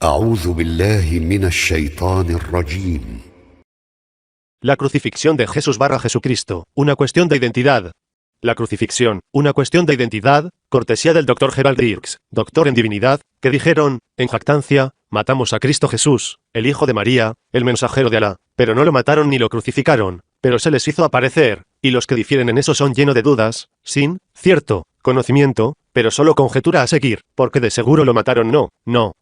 أعوذ بالله من الشيطان الرجيم. La crucifixión de Jesús / Jesucristo, una cuestión de identidad. La crucifixión, una cuestión de identidad, cortesía del Dr. Gerald Dirks, doctor en divinidad, que dijeron, en jactancia, matamos a Cristo Jesús, el Hijo de María, el mensajero de Alá, pero no lo mataron ni lo crucificaron, pero se les hizo aparecer, y los que difieren en eso son llenos de dudas, sin, cierto, conocimiento, pero solo conjetura a seguir, porque de seguro lo mataron no,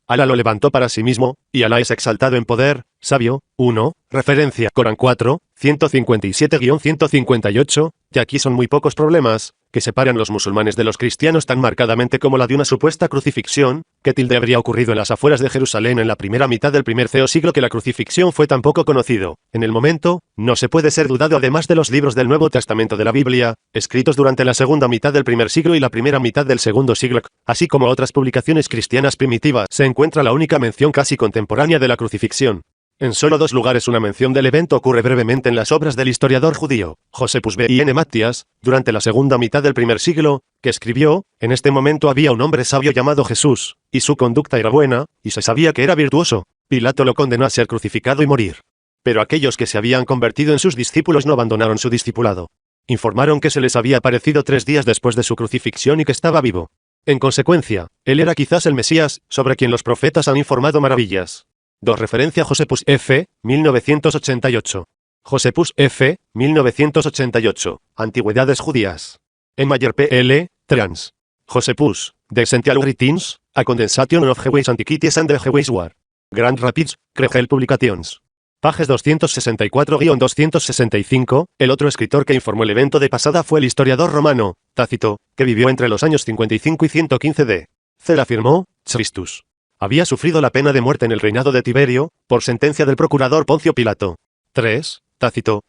Alá lo levantó para sí mismo, y Alá es exaltado en poder, sabio, 1, referencia, Corán 4, 157-158, y aquí son muy pocos problemas, que separan los musulmanes de los cristianos tan marcadamente como la de una supuesta crucifixión, que tilde habría ocurrido en las afueras de Jerusalén en la primera mitad del primer siglo que la crucifixión fue tan poco conocido. En el momento, no se puede ser dudado además de los libros del Nuevo Testamento de la Biblia, escritos durante la segunda mitad del primer siglo y la primera mitad del segundo siglo, así como otras publicaciones cristianas primitivas, se encuentra la única mención casi contemporánea de la crucifixión. En solo 2 lugares una mención del evento ocurre brevemente en las obras del historiador judío, Josephus B. N. Matías, durante la segunda mitad del primer siglo, que escribió, en este momento había un hombre sabio llamado Jesús, y su conducta era buena, y se sabía que era virtuoso. Pilato lo condenó a ser crucificado y morir. Pero aquellos que se habían convertido en sus discípulos no abandonaron su discipulado. Informaron que se les había aparecido 3 días después de su crucifixión y que estaba vivo. En consecuencia, él era quizás el Mesías, sobre quien los profetas han informado maravillas. 2. Referencia Josephus F. 1988. Josephus F. 1988. Antigüedades judías. Mayer P.L. Trans. Josephus. The Essential Writings, a Condensation of Jewish Antiquities and the Jewish War. Grand Rapids, Kregel Publications. Pages 264-265. El otro escritor que informó el evento de pasada fue el historiador romano, Tácito, que vivió entre los años 55 y 115 d. Cel afirmó, Christus había sufrido la pena de muerte en el reinado de Tiberio, por sentencia del procurador Poncio Pilato. 3. Tácito.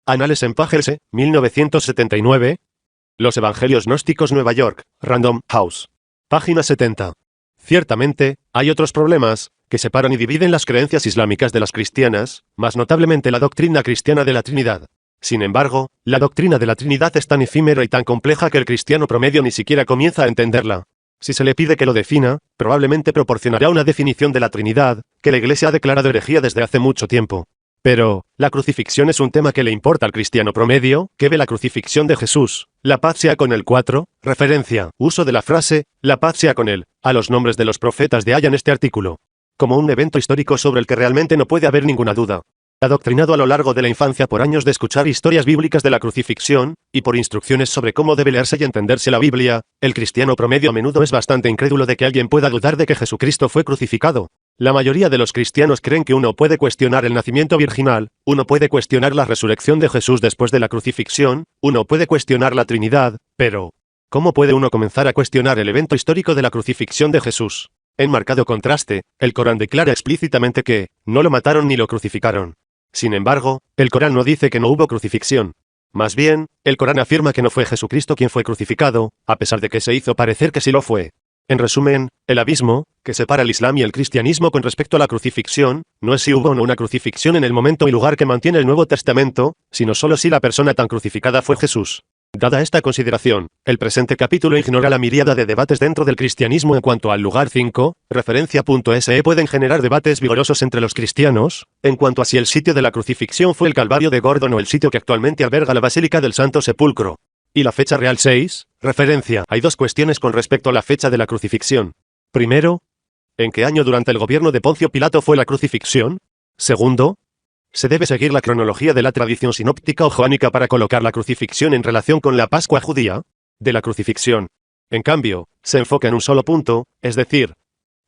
Anales en Pagelse, 1979. Los Evangelios Gnósticos Nueva York, Random House. Página 70. Ciertamente, hay otros problemas, que separan y dividen las creencias islámicas de las cristianas, más notablemente la doctrina cristiana de la Trinidad. Sin embargo, la doctrina de la Trinidad es tan efímera y tan compleja que el cristiano promedio ni siquiera comienza a entenderla. Si se le pide que lo defina, probablemente proporcionará una definición de la Trinidad, que la Iglesia ha declarado herejía desde hace mucho tiempo. Pero, la crucifixión es un tema que le importa al cristiano promedio, que ve la crucifixión de Jesús, la paz sea con él. 4. Referencia, uso de la frase, la paz sea con él, a los nombres de los profetas de Aya en este artículo. Como un evento histórico sobre el que realmente no puede haber ninguna duda. Adoctrinado a lo largo de la infancia por años de escuchar historias bíblicas de la crucifixión, y por instrucciones sobre cómo debe leerse y entenderse la Biblia, el cristiano promedio a menudo es bastante incrédulo de que alguien pueda dudar de que Jesucristo fue crucificado. La mayoría de los cristianos creen que uno puede cuestionar el nacimiento virginal, uno puede cuestionar la resurrección de Jesús después de la crucifixión, uno puede cuestionar la Trinidad, pero ¿cómo puede uno comenzar a cuestionar el evento histórico de la crucifixión de Jesús? En marcado contraste, el Corán declara explícitamente que no lo mataron ni lo crucificaron. Sin embargo, el Corán no dice que no hubo crucifixión. Más bien, el Corán afirma que no fue Jesucristo quien fue crucificado, a pesar de que se hizo parecer que sí lo fue. En resumen, el abismo, que separa el Islam y el cristianismo con respecto a la crucifixión, no es si hubo o no una crucifixión en el momento y lugar que mantiene el Nuevo Testamento, sino solo si la persona tan crucificada fue Jesús. Dada esta consideración, el presente capítulo ignora la miríada de debates dentro del cristianismo en cuanto al lugar. 5. Referencia.se pueden generar debates vigorosos entre los cristianos, en cuanto a si el sitio de la crucifixión fue el Calvario de Gordon o el sitio que actualmente alberga la Basílica del Santo Sepulcro. Y la fecha real. 6. Referencia. Hay 2 cuestiones con respecto a la fecha de la crucifixión. Primero, ¿en qué año durante el gobierno de Poncio Pilato fue la crucifixión? Segundo, se debe seguir la cronología de la tradición sinóptica o joánica para colocar la crucifixión en relación con la Pascua judía de la crucifixión. En cambio, se enfoca en un solo punto, es decir,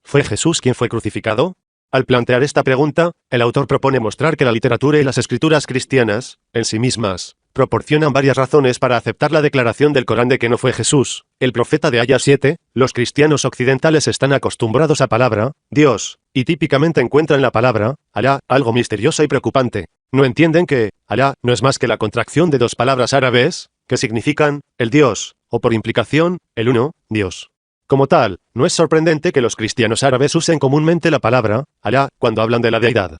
¿fue Jesús quien fue crucificado? Al plantear esta pregunta, el autor propone mostrar que la literatura y las escrituras cristianas, en sí mismas, proporcionan varias razones para aceptar la declaración del Corán de que no fue Jesús, el profeta de Aya. 7. Los cristianos occidentales están acostumbrados a palabra, Dios, y típicamente encuentran la palabra, Alá, algo misterioso y preocupante. No entienden que, Alá, no es más que la contracción de 2 palabras árabes, que significan, el Dios, o por implicación, el uno, Dios. Como tal, no es sorprendente que los cristianos árabes usen comúnmente la palabra, Alá, cuando hablan de la deidad.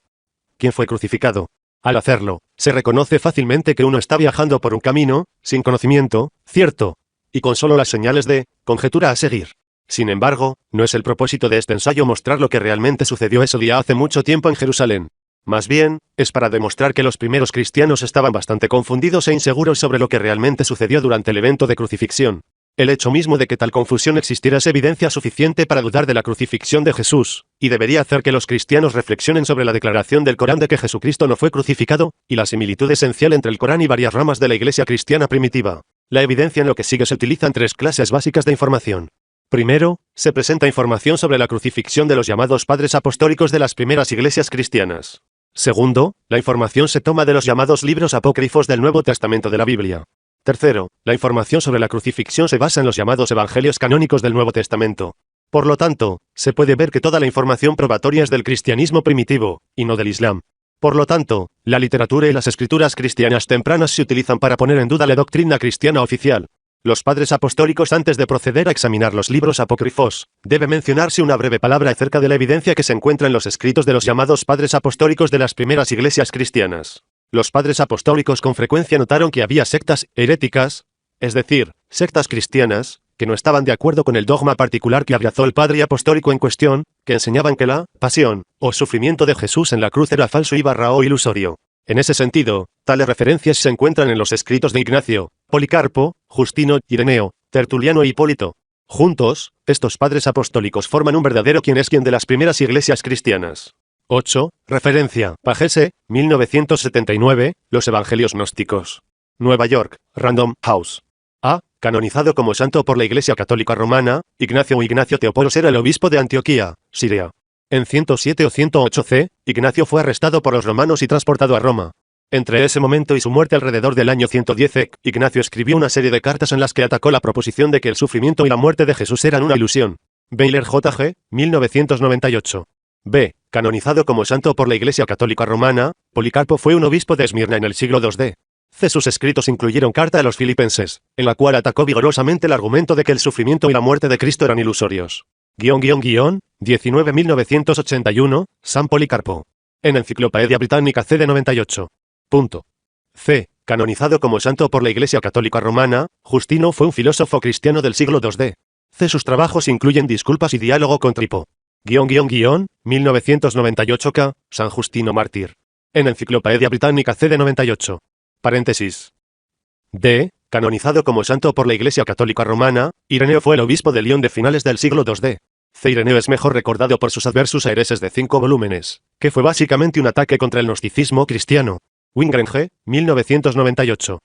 ¿Quién fue crucificado? Al hacerlo, se reconoce fácilmente que uno está viajando por un camino, sin conocimiento, cierto, y con solo las señales de conjetura a seguir. Sin embargo, no es el propósito de este ensayo mostrar lo que realmente sucedió ese día hace mucho tiempo en Jerusalén. Más bien, es para demostrar que los primeros cristianos estaban bastante confundidos e inseguros sobre lo que realmente sucedió durante el evento de crucifixión. El hecho mismo de que tal confusión existiera es evidencia suficiente para dudar de la crucifixión de Jesús, y debería hacer que los cristianos reflexionen sobre la declaración del Corán de que Jesucristo no fue crucificado, y la similitud esencial entre el Corán y varias ramas de la iglesia cristiana primitiva. La evidencia en lo que sigue se utiliza en 3 clases básicas de información. Primero, se presenta información sobre la crucifixión de los llamados padres apostólicos de las primeras iglesias cristianas. Segundo, la información se toma de los llamados libros apócrifos del Nuevo Testamento de la Biblia. Tercero, la información sobre la crucifixión se basa en los llamados evangelios canónicos del Nuevo Testamento. Por lo tanto, se puede ver que toda la información probatoria es del cristianismo primitivo, y no del Islam. Por lo tanto, la literatura y las escrituras cristianas tempranas se utilizan para poner en duda la doctrina cristiana oficial. Los padres apostólicos, antes de proceder a examinar los libros apócrifos, debe mencionarse una breve palabra acerca de la evidencia que se encuentra en los escritos de los llamados padres apostólicos de las primeras iglesias cristianas. Los padres apostólicos con frecuencia notaron que había sectas heréticas, es decir, sectas cristianas, que no estaban de acuerdo con el dogma particular que abrazó el padre apostólico en cuestión, que enseñaban que la pasión o sufrimiento de Jesús en la cruz era falso y o ilusorio. En ese sentido, tales referencias se encuentran en los escritos de Ignacio, Policarpo, Justino, Ireneo, Tertuliano e Hipólito. Juntos, estos padres apostólicos forman un verdadero quién es quién de las primeras iglesias cristianas. 8. Referencia. Pagese, 1979, Los Evangelios Gnósticos. Nueva York, Random House. A. Canonizado como santo por la Iglesia Católica Romana, Ignacio o Ignacio Teopolos era el obispo de Antioquía, Siria. En 107 o 108 c, Ignacio fue arrestado por los romanos y transportado a Roma. Entre ese momento y su muerte alrededor del año 110 c, Ignacio escribió una serie de cartas en las que atacó la proposición de que el sufrimiento y la muerte de Jesús eran una ilusión. Baylor J.G., 1998. B. Canonizado como santo por la Iglesia Católica Romana, Policarpo fue un obispo de Esmirna en el siglo II d. C. Sus escritos incluyeron carta a los filipenses, en la cual atacó vigorosamente el argumento de que el sufrimiento y la muerte de Cristo eran ilusorios. 1981, San Policarpo. En Enciclopedia Británica C. de 98. C. Canonizado como santo por la Iglesia Católica Romana, Justino fue un filósofo cristiano del siglo II d. C. Sus trabajos incluyen Disculpas y Diálogo con Tripo. 1998 K. San Justino Mártir. En Enciclopedia Británica C. de 98. Paréntesis. D. Canonizado como santo por la Iglesia Católica Romana, Ireneo fue el obispo de Lyon de finales del siglo II d. C. Ireneo es mejor recordado por sus Adversus Aereses de 5 volúmenes, que fue básicamente un ataque contra el gnosticismo cristiano. Wingren G. 1998.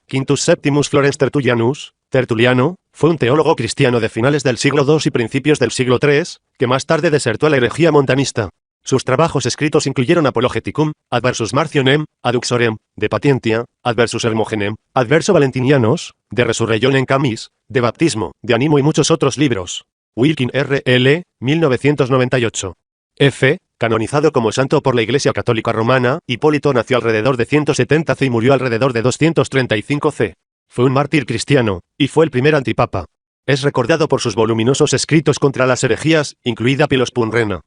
Quintus Septimus Florens Tertuliano, fue un teólogo cristiano de finales del siglo II y principios del siglo III, que más tarde desertó a la herejía montanista. Sus trabajos escritos incluyeron Apologeticum, Adversus Marcionem, Aduxorem, De Patientia, Adversus Hermogenem, Adverso Valentinianos, De Resurrectionem Camis, De Baptismo, De Animo y muchos otros libros. Wilkin R.L., 1998. F. Canonizado como santo por la Iglesia Católica Romana, Hipólito nació alrededor de 170 c y murió alrededor de 235 c. Fue un mártir cristiano, y fue el primer antipapa. Es recordado por sus voluminosos escritos contra las herejías, incluida Pilospunrena.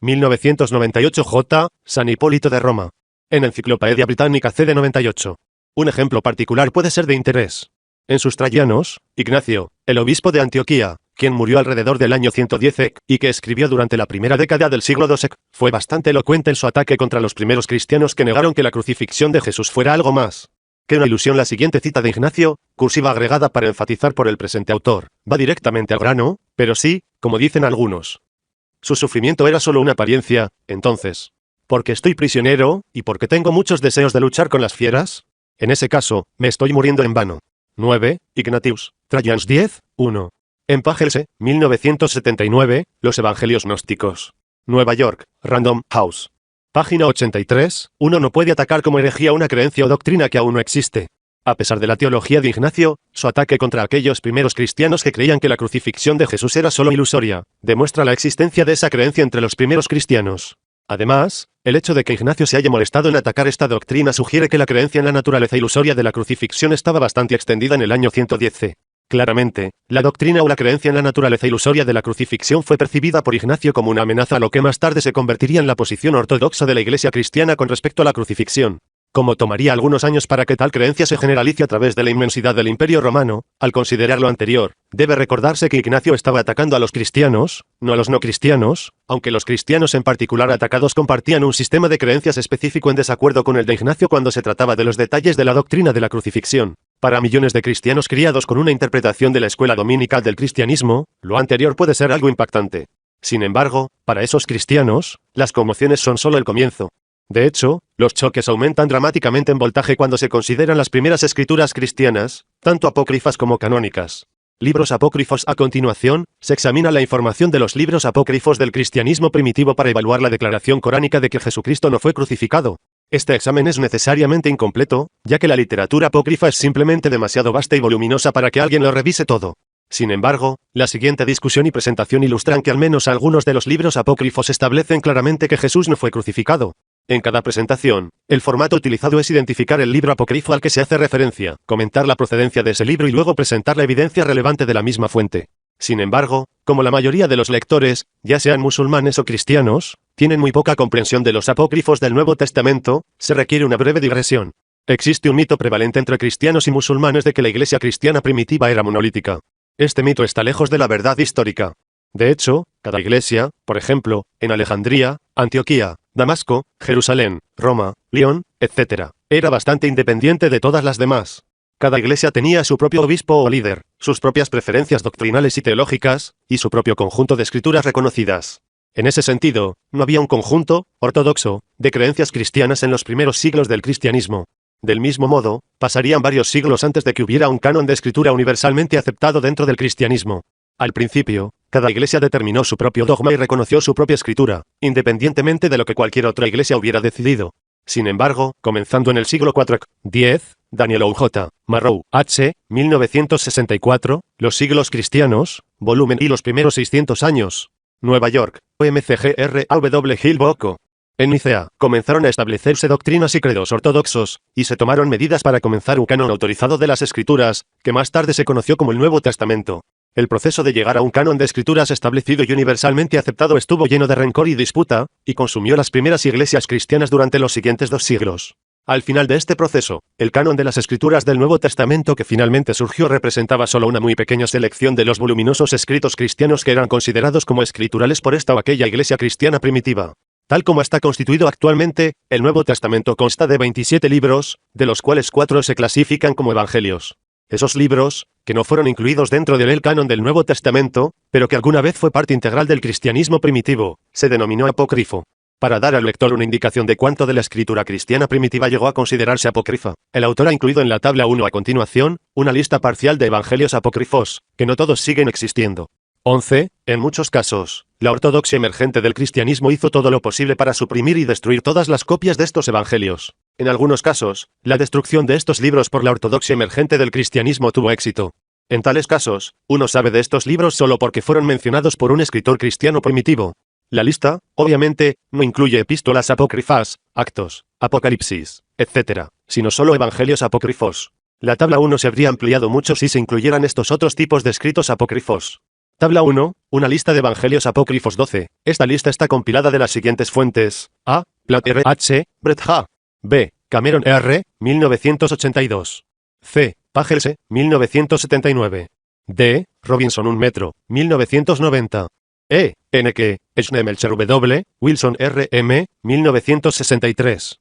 1998 J. San Hipólito de Roma. En Enciclopedia Británica C. de 98. Un ejemplo particular puede ser de interés. En sus Trayanos, Ignacio, el obispo de Antioquía, quien murió alrededor del año 110 c, y que escribió durante la primera década del siglo II c, fue bastante elocuente en su ataque contra los primeros cristianos que negaron que la crucifixión de Jesús fuera algo más que una ilusión. La siguiente cita de Ignacio, cursiva agregada para enfatizar por el presente autor, va directamente al grano, pero sí, como dicen algunos, su sufrimiento era solo una apariencia. Entonces, ¿porque estoy prisionero, y porque tengo muchos deseos de luchar con las fieras? En ese caso, me estoy muriendo en vano. 9. Ignatius, Trajans 10, 1. En Pagelse, 1979, Los Evangelios Gnósticos. Nueva York, Random House. Página 83, uno no puede atacar como herejía una creencia o doctrina que aún no existe. A pesar de la teología de Ignacio, su ataque contra aquellos primeros cristianos que creían que la crucifixión de Jesús era solo ilusoria, demuestra la existencia de esa creencia entre los primeros cristianos. Además, el hecho de que Ignacio se haya molestado en atacar esta doctrina sugiere que la creencia en la naturaleza ilusoria de la crucifixión estaba bastante extendida en el año 110 c. Claramente, la doctrina o la creencia en la naturaleza ilusoria de la crucifixión fue percibida por Ignacio como una amenaza a lo que más tarde se convertiría en la posición ortodoxa de la Iglesia cristiana con respecto a la crucifixión. Como tomaría algunos años para que tal creencia se generalice a través de la inmensidad del Imperio Romano, al considerar lo anterior, debe recordarse que Ignacio estaba atacando a los cristianos, no a los no cristianos, aunque los cristianos en particular atacados compartían un sistema de creencias específico en desacuerdo con el de Ignacio cuando se trataba de los detalles de la doctrina de la crucifixión. Para millones de cristianos criados con una interpretación de la escuela dominical del cristianismo, lo anterior puede ser algo impactante. Sin embargo, para esos cristianos, las conmociones son solo el comienzo. De hecho, los choques aumentan dramáticamente en voltaje cuando se consideran las primeras escrituras cristianas, tanto apócrifas como canónicas. Libros apócrifos. A continuación, se examina la información de los libros apócrifos del cristianismo primitivo para evaluar la declaración coránica de que Jesucristo no fue crucificado. Este examen es necesariamente incompleto, ya que la literatura apócrifa es simplemente demasiado vasta y voluminosa para que alguien lo revise todo. Sin embargo, la siguiente discusión y presentación ilustran que al menos algunos de los libros apócrifos establecen claramente que Jesús no fue crucificado. En cada presentación, el formato utilizado es identificar el libro apócrifo al que se hace referencia, comentar la procedencia de ese libro y luego presentar la evidencia relevante de la misma fuente. Sin embargo, como la mayoría de los lectores, ya sean musulmanes o cristianos, tienen muy poca comprensión de los apócrifos del Nuevo Testamento, se requiere una breve digresión. Existe un mito prevalente entre cristianos y musulmanes de que la iglesia cristiana primitiva era monolítica. Este mito está lejos de la verdad histórica. De hecho, cada iglesia, por ejemplo, en Alejandría, Antioquía, Damasco, Jerusalén, Roma, León, etc., era bastante independiente de todas las demás. Cada iglesia tenía su propio obispo o líder, sus propias preferencias doctrinales y teológicas, y su propio conjunto de escrituras reconocidas. En ese sentido, no había un conjunto, ortodoxo, de creencias cristianas en los primeros siglos del cristianismo. Del mismo modo, pasarían varios siglos antes de que hubiera un canon de escritura universalmente aceptado dentro del cristianismo. Al principio, cada iglesia determinó su propio dogma y reconoció su propia escritura, independientemente de lo que cualquier otra iglesia hubiera decidido. Sin embargo, comenzando en el siglo IV, 10, Daniel J. Marrow, H. 1964, Los siglos cristianos, volumen y los primeros 600 años. Nueva York, OMCGR AW Hill Boco. En Nicea, comenzaron a establecerse doctrinas y credos ortodoxos, y se tomaron medidas para comenzar un canon autorizado de las escrituras, que más tarde se conoció como el Nuevo Testamento. El proceso de llegar a un canon de escrituras establecido y universalmente aceptado estuvo lleno de rencor y disputa, y consumió las primeras iglesias cristianas durante los siguientes 2 siglos. Al final de este proceso, el canon de las escrituras del Nuevo Testamento que finalmente surgió representaba solo una muy pequeña selección de los voluminosos escritos cristianos que eran considerados como escriturales por esta o aquella iglesia cristiana primitiva. Tal como está constituido actualmente, el Nuevo Testamento consta de 27 libros, de los cuales 4 se clasifican como evangelios. Esos libros, que no fueron incluidos dentro del canon del Nuevo Testamento, pero que alguna vez fue parte integral del cristianismo primitivo, se denominó apócrifo. Para dar al lector una indicación de cuánto de la escritura cristiana primitiva llegó a considerarse apócrifa, el autor ha incluido en la tabla 1 a continuación, una lista parcial de evangelios apócrifos, que no todos siguen existiendo. 11. En muchos casos, la ortodoxia emergente del cristianismo hizo todo lo posible para suprimir y destruir todas las copias de estos evangelios. En algunos casos, la destrucción de estos libros por la ortodoxia emergente del cristianismo tuvo éxito. En tales casos, uno sabe de estos libros solo porque fueron mencionados por un escritor cristiano primitivo. La lista, obviamente, no incluye epístolas apócrifas, Actos, Apocalipsis, etc., sino solo evangelios apócrifos. La tabla 1 se habría ampliado mucho si se incluyeran estos otros tipos de escritos apócrifos. Tabla 1, una lista de evangelios apócrifos 12. Esta lista está compilada de las siguientes fuentes: A. Platt R. H. Brett H. B. Cameron R. 1982. C. Pagels 1979. D. Robinson 1 metro, 1990. E. N. Schneemelcher W. Wilson R. M. 1963.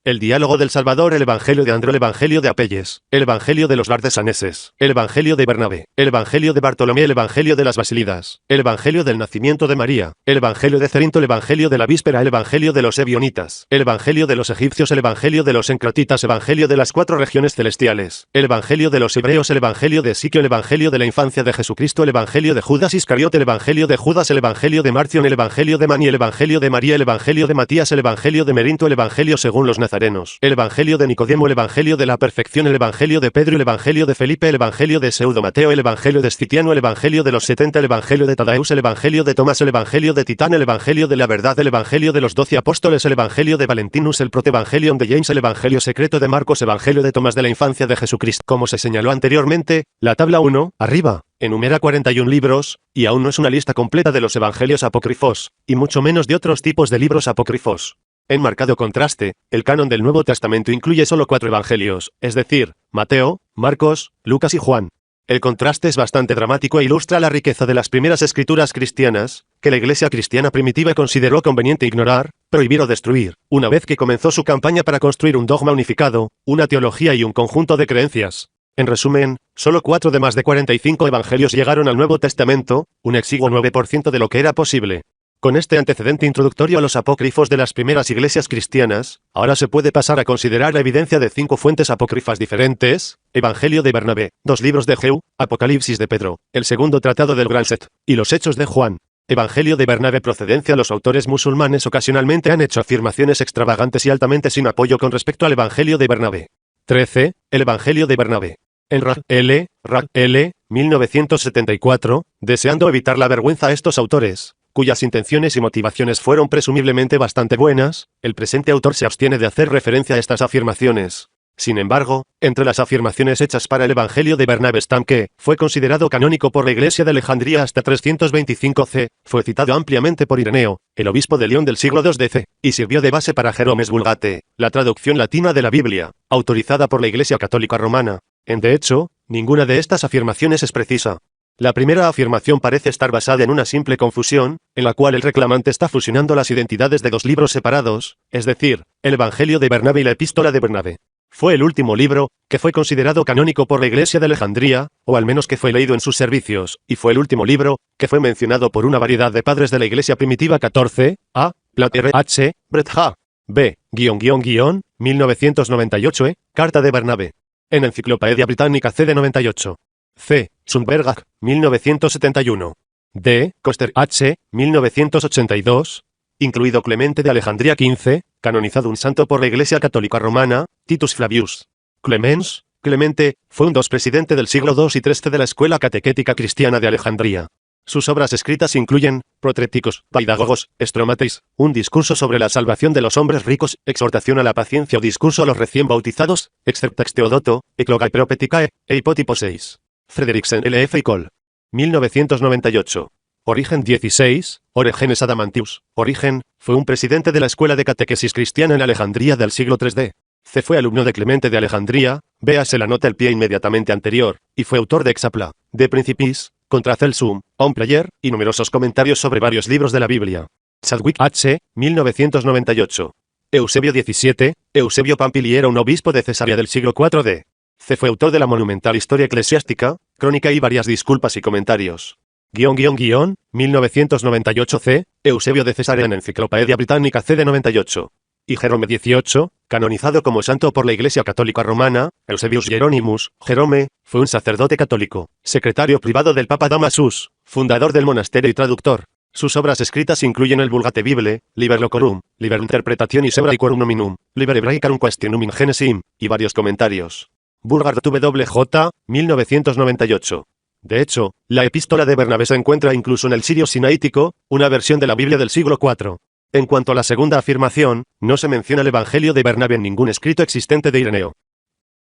El diálogo del Salvador, el Evangelio de André, el Evangelio de Apelles, el Evangelio de los Lardesaneses, el Evangelio de Bernabé, el Evangelio de Bartolomé, el Evangelio de las Basílidas, el Evangelio del nacimiento de María, el Evangelio de Cerinto, el Evangelio de la víspera, el Evangelio de los Ebionitas, el Evangelio de los egipcios, el Evangelio de los encratitas, Evangelio de las 4 regiones celestiales, el Evangelio de los hebreos, el Evangelio de Ezequiel, el Evangelio de la infancia de Jesucristo, el Evangelio de Judas Iscariote, el Evangelio de Judas, el Evangelio de Marción, el Evangelio de Mani, el Evangelio de María, el Evangelio de Matías, el Evangelio de Merinto, el Evangelio según los nazarenos, el Evangelio de Nicodemo, el Evangelio de la perfección, el Evangelio de Pedro, el Evangelio de Felipe, el Evangelio de Pseudo Mateo, el Evangelio de Escitiano, el Evangelio de los 70, el Evangelio de Tadaeus, el Evangelio de Tomás, el Evangelio de Titán, el Evangelio de la verdad, el Evangelio de los 12 apóstoles, el Evangelio de Valentinus, el Protevangelium de James, el Evangelio secreto de Marcos, Evangelio de Tomás de la infancia de Jesucristo. Como se señaló anteriormente, la tabla 1, arriba, enumera 41 libros, y aún no es una lista completa de los evangelios apócrifos, y mucho menos de otros tipos de libros apócrifos. En marcado contraste, el canon del Nuevo Testamento incluye solo 4 evangelios, es decir, Mateo, Marcos, Lucas y Juan. El contraste es bastante dramático e ilustra la riqueza de las primeras escrituras cristianas, que la iglesia cristiana primitiva consideró conveniente ignorar, prohibir o destruir, una vez que comenzó su campaña para construir un dogma unificado, una teología y un conjunto de creencias. En resumen, solo 4 de más de 45 evangelios llegaron al Nuevo Testamento, un exiguo 9% de lo que era posible. Con este antecedente introductorio a los apócrifos de las primeras iglesias cristianas, ahora se puede pasar a considerar la evidencia de 5 fuentes apócrifas diferentes: Evangelio de Bernabé, 2 libros de Jehú, Apocalipsis de Pedro, el segundo tratado del Gran Set, y los Hechos de Juan. Evangelio de Bernabé. Procedencia. Los autores musulmanes ocasionalmente han hecho afirmaciones extravagantes y altamente sin apoyo con respecto al Evangelio de Bernabé. 13. El Evangelio de Bernabé. En Ra'L, 1974, deseando evitar la vergüenza a estos autores, cuyas intenciones y motivaciones fueron presumiblemente bastante buenas, el presente autor se abstiene de hacer referencia a estas afirmaciones. Sin embargo, entre las afirmaciones hechas para el Evangelio de Bernabé están que fue considerado canónico por la Iglesia de Alejandría hasta 325 c, fue citado ampliamente por Ireneo, el obispo de León del siglo II DC, y sirvió de base para Jeromes Vulgate, la traducción latina de la Biblia, autorizada por la Iglesia Católica Romana. De hecho, ninguna de estas afirmaciones es precisa. La primera afirmación parece estar basada en una simple confusión, en la cual el reclamante está fusionando las identidades de 2 libros separados, es decir, el Evangelio de Bernabé y la Epístola de Bernabé. Fue el último libro que fue considerado canónico por la Iglesia de Alejandría, o al menos que fue leído en sus servicios, y fue el último libro que fue mencionado por una variedad de padres de la Iglesia primitiva. 14. A. Plater H. Bret H. B. 1998 Carta de Bernabé. En Enciclopedia Británica CD 98. C. Sundberg, 1971. D. Koster H. 1982. Incluido Clemente de Alejandría XV, canonizado un santo por la Iglesia Católica Romana, Titus Flavius. Clemente, fue un presidente del siglo II y III de la Escuela Catequética Cristiana de Alejandría. Sus obras escritas incluyen Protrepticos, Paidagogos, Stromateis, un discurso sobre la salvación de los hombres ricos, exhortación a la paciencia o discurso a los recién bautizados, Excerptax Theodoto, Eclogae Propeticae, e Hipotipo 6. Frederiksen L.F. y Col. 1998. Origen 16, Orígenes Adamantius. Origen, fue un presidente de la Escuela de Catequesis Cristiana en Alejandría del siglo III d. C. Fue alumno de Clemente de Alejandría, véase la nota al pie inmediatamente anterior, y fue autor de Exapla, de Principis, Contra Celsum, On Player, y numerosos comentarios sobre varios libros de la Biblia. Chadwick H. 1998. Eusebio 17, Eusebio Pampili era un obispo de Cesarea del siglo IV d. C. Fue autor de la monumental Historia Eclesiástica, Crónica y varias disculpas y comentarios. 1998 c. Eusebio de Cesarea en Enciclopedia Británica CD 98. Y Jerome 18, canonizado como santo por la Iglesia Católica Romana, Eusebius Hieronymus, Jerome, fue un sacerdote católico, secretario privado del Papa Damasus, fundador del monasterio y traductor. Sus obras escritas incluyen el Vulgate Bible, Liber Locorum, Liber Interpretationis Hebraecorum Nominum, Liber Hebraecarum Questionum in Genesim, y varios comentarios. Burgard WJ, 1998. De hecho, la Epístola de Bernabé se encuentra incluso en el Sirio Sinaítico, una versión de la Biblia del siglo IV. En cuanto a la segunda afirmación, no se menciona el Evangelio de Bernabé en ningún escrito existente de Ireneo.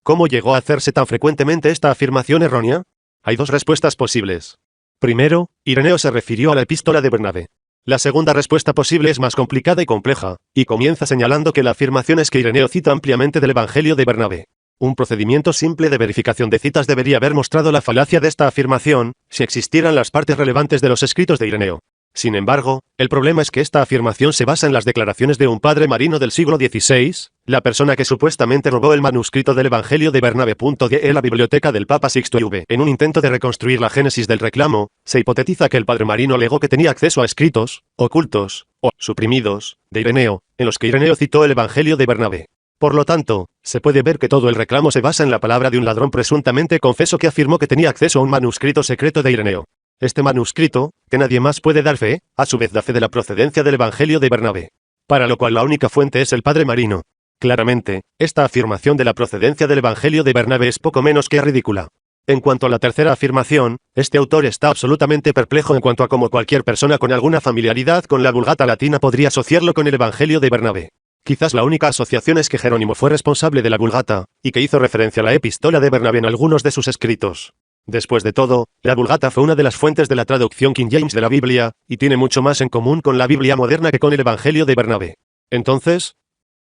¿Cómo llegó a hacerse tan frecuentemente esta afirmación errónea? Hay 2 respuestas posibles. Primero, Ireneo se refirió a la Epístola de Bernabé. La segunda respuesta posible es más complicada y compleja, y comienza señalando que la afirmación es que Ireneo cita ampliamente del Evangelio de Bernabé. Un procedimiento simple de verificación de citas debería haber mostrado la falacia de esta afirmación, si existieran las partes relevantes de los escritos de Ireneo. Sin embargo, el problema es que esta afirmación se basa en las declaraciones de un padre marino del siglo XVI, la persona que supuestamente robó el manuscrito del Evangelio de Bernabé. De la biblioteca del Papa Sixto IV. En un intento de reconstruir la génesis del reclamo, se hipotetiza que el padre marino alegó que tenía acceso a escritos, ocultos, o suprimidos, de Ireneo, en los que Ireneo citó el Evangelio de Bernabé. Por lo tanto, se puede ver que todo el reclamo se basa en la palabra de un ladrón presuntamente confeso que afirmó que tenía acceso a un manuscrito secreto de Ireneo. Este manuscrito, que nadie más puede dar fe, a su vez da fe de la procedencia del Evangelio de Bernabé. Para lo cual la única fuente es el padre marino. Claramente, esta afirmación de la procedencia del Evangelio de Bernabé es poco menos que ridícula. En cuanto a la tercera afirmación, este autor está absolutamente perplejo en cuanto a cómo cualquier persona con alguna familiaridad con la Vulgata latina podría asociarlo con el Evangelio de Bernabé. Quizás la única asociación es que Jerónimo fue responsable de la Vulgata, y que hizo referencia a la Epístola de Bernabé en algunos de sus escritos. Después de todo, la Vulgata fue una de las fuentes de la traducción King James de la Biblia, y tiene mucho más en común con la Biblia moderna que con el Evangelio de Bernabé. Entonces,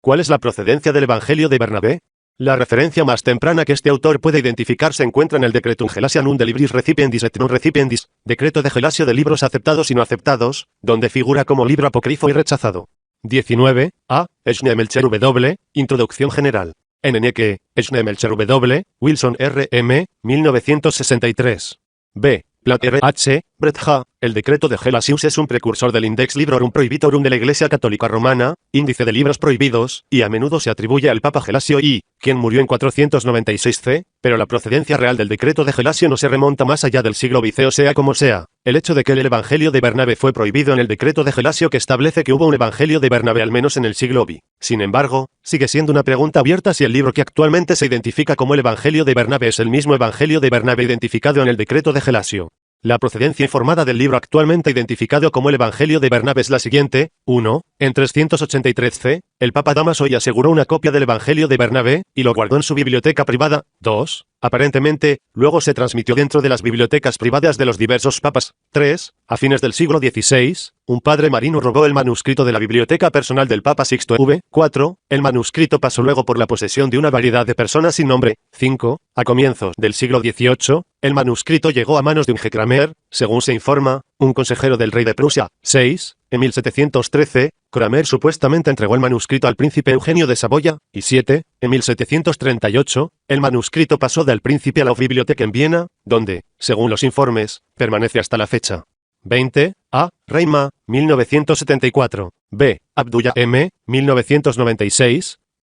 ¿cuál es la procedencia del Evangelio de Bernabé? La referencia más temprana que este autor puede identificar se encuentra en el Decretum Gelasianum de Libris Recipiendis et non Recipiendis, decreto de Gelasio de libros aceptados y no aceptados, donde figura como libro apócrifo y rechazado. 19. A. Eshne Melcher W. Introducción general. NNK. Eshne Melcher W. Wilson R. M. 1963. B. Platt R. H. Bret H. El decreto de Gelasius es un precursor del Index Librorum Prohibitorum de la Iglesia Católica Romana, índice de libros prohibidos, y a menudo se atribuye al Papa Gelasio I, quien murió en 496 c, pero la procedencia real del decreto de Gelasio no se remonta más allá del siglo V. Sea como sea, el hecho de que el Evangelio de Bernabé fue prohibido en el decreto de Gelasio que establece que hubo un Evangelio de Bernabé al menos en el siglo V. Sin embargo, sigue siendo una pregunta abierta si el libro que actualmente se identifica como el Evangelio de Bernabé es el mismo Evangelio de Bernabé identificado en el decreto de Gelasio. La procedencia informada del libro actualmente identificado como el Evangelio de Bernabé es la siguiente. 1. En 383 c, el Papa Dámaso y aseguró una copia del Evangelio de Bernabé, y lo guardó en su biblioteca privada. 2. Aparentemente, luego se transmitió dentro de las bibliotecas privadas de los diversos papas. 3. A fines del siglo XVI, un padre marino robó el manuscrito de la biblioteca personal del Papa Sixto V. 4. El manuscrito pasó luego por la posesión de una variedad de personas sin nombre. 5. A comienzos del siglo XVIII, el manuscrito llegó a manos de un Cramer, según se informa, un consejero del rey de Prusia. 6. En 1713, Cramer supuestamente entregó el manuscrito al príncipe Eugenio de Saboya. Y 7. En 1738, el manuscrito pasó del príncipe a la biblioteca en Viena, donde, según los informes, permanece hasta la fecha. 20. A. Reima, 1974. B. Abdullah M. 1996.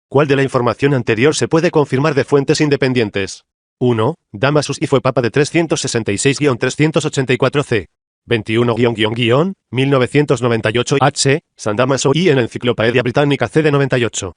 ¿Cuál de la información anterior se puede confirmar de fuentes independientes? 1. Damasus y fue papa de 366-384 c. 21-1998 H. San Damaso I en Enciclopedia Británica C de 98.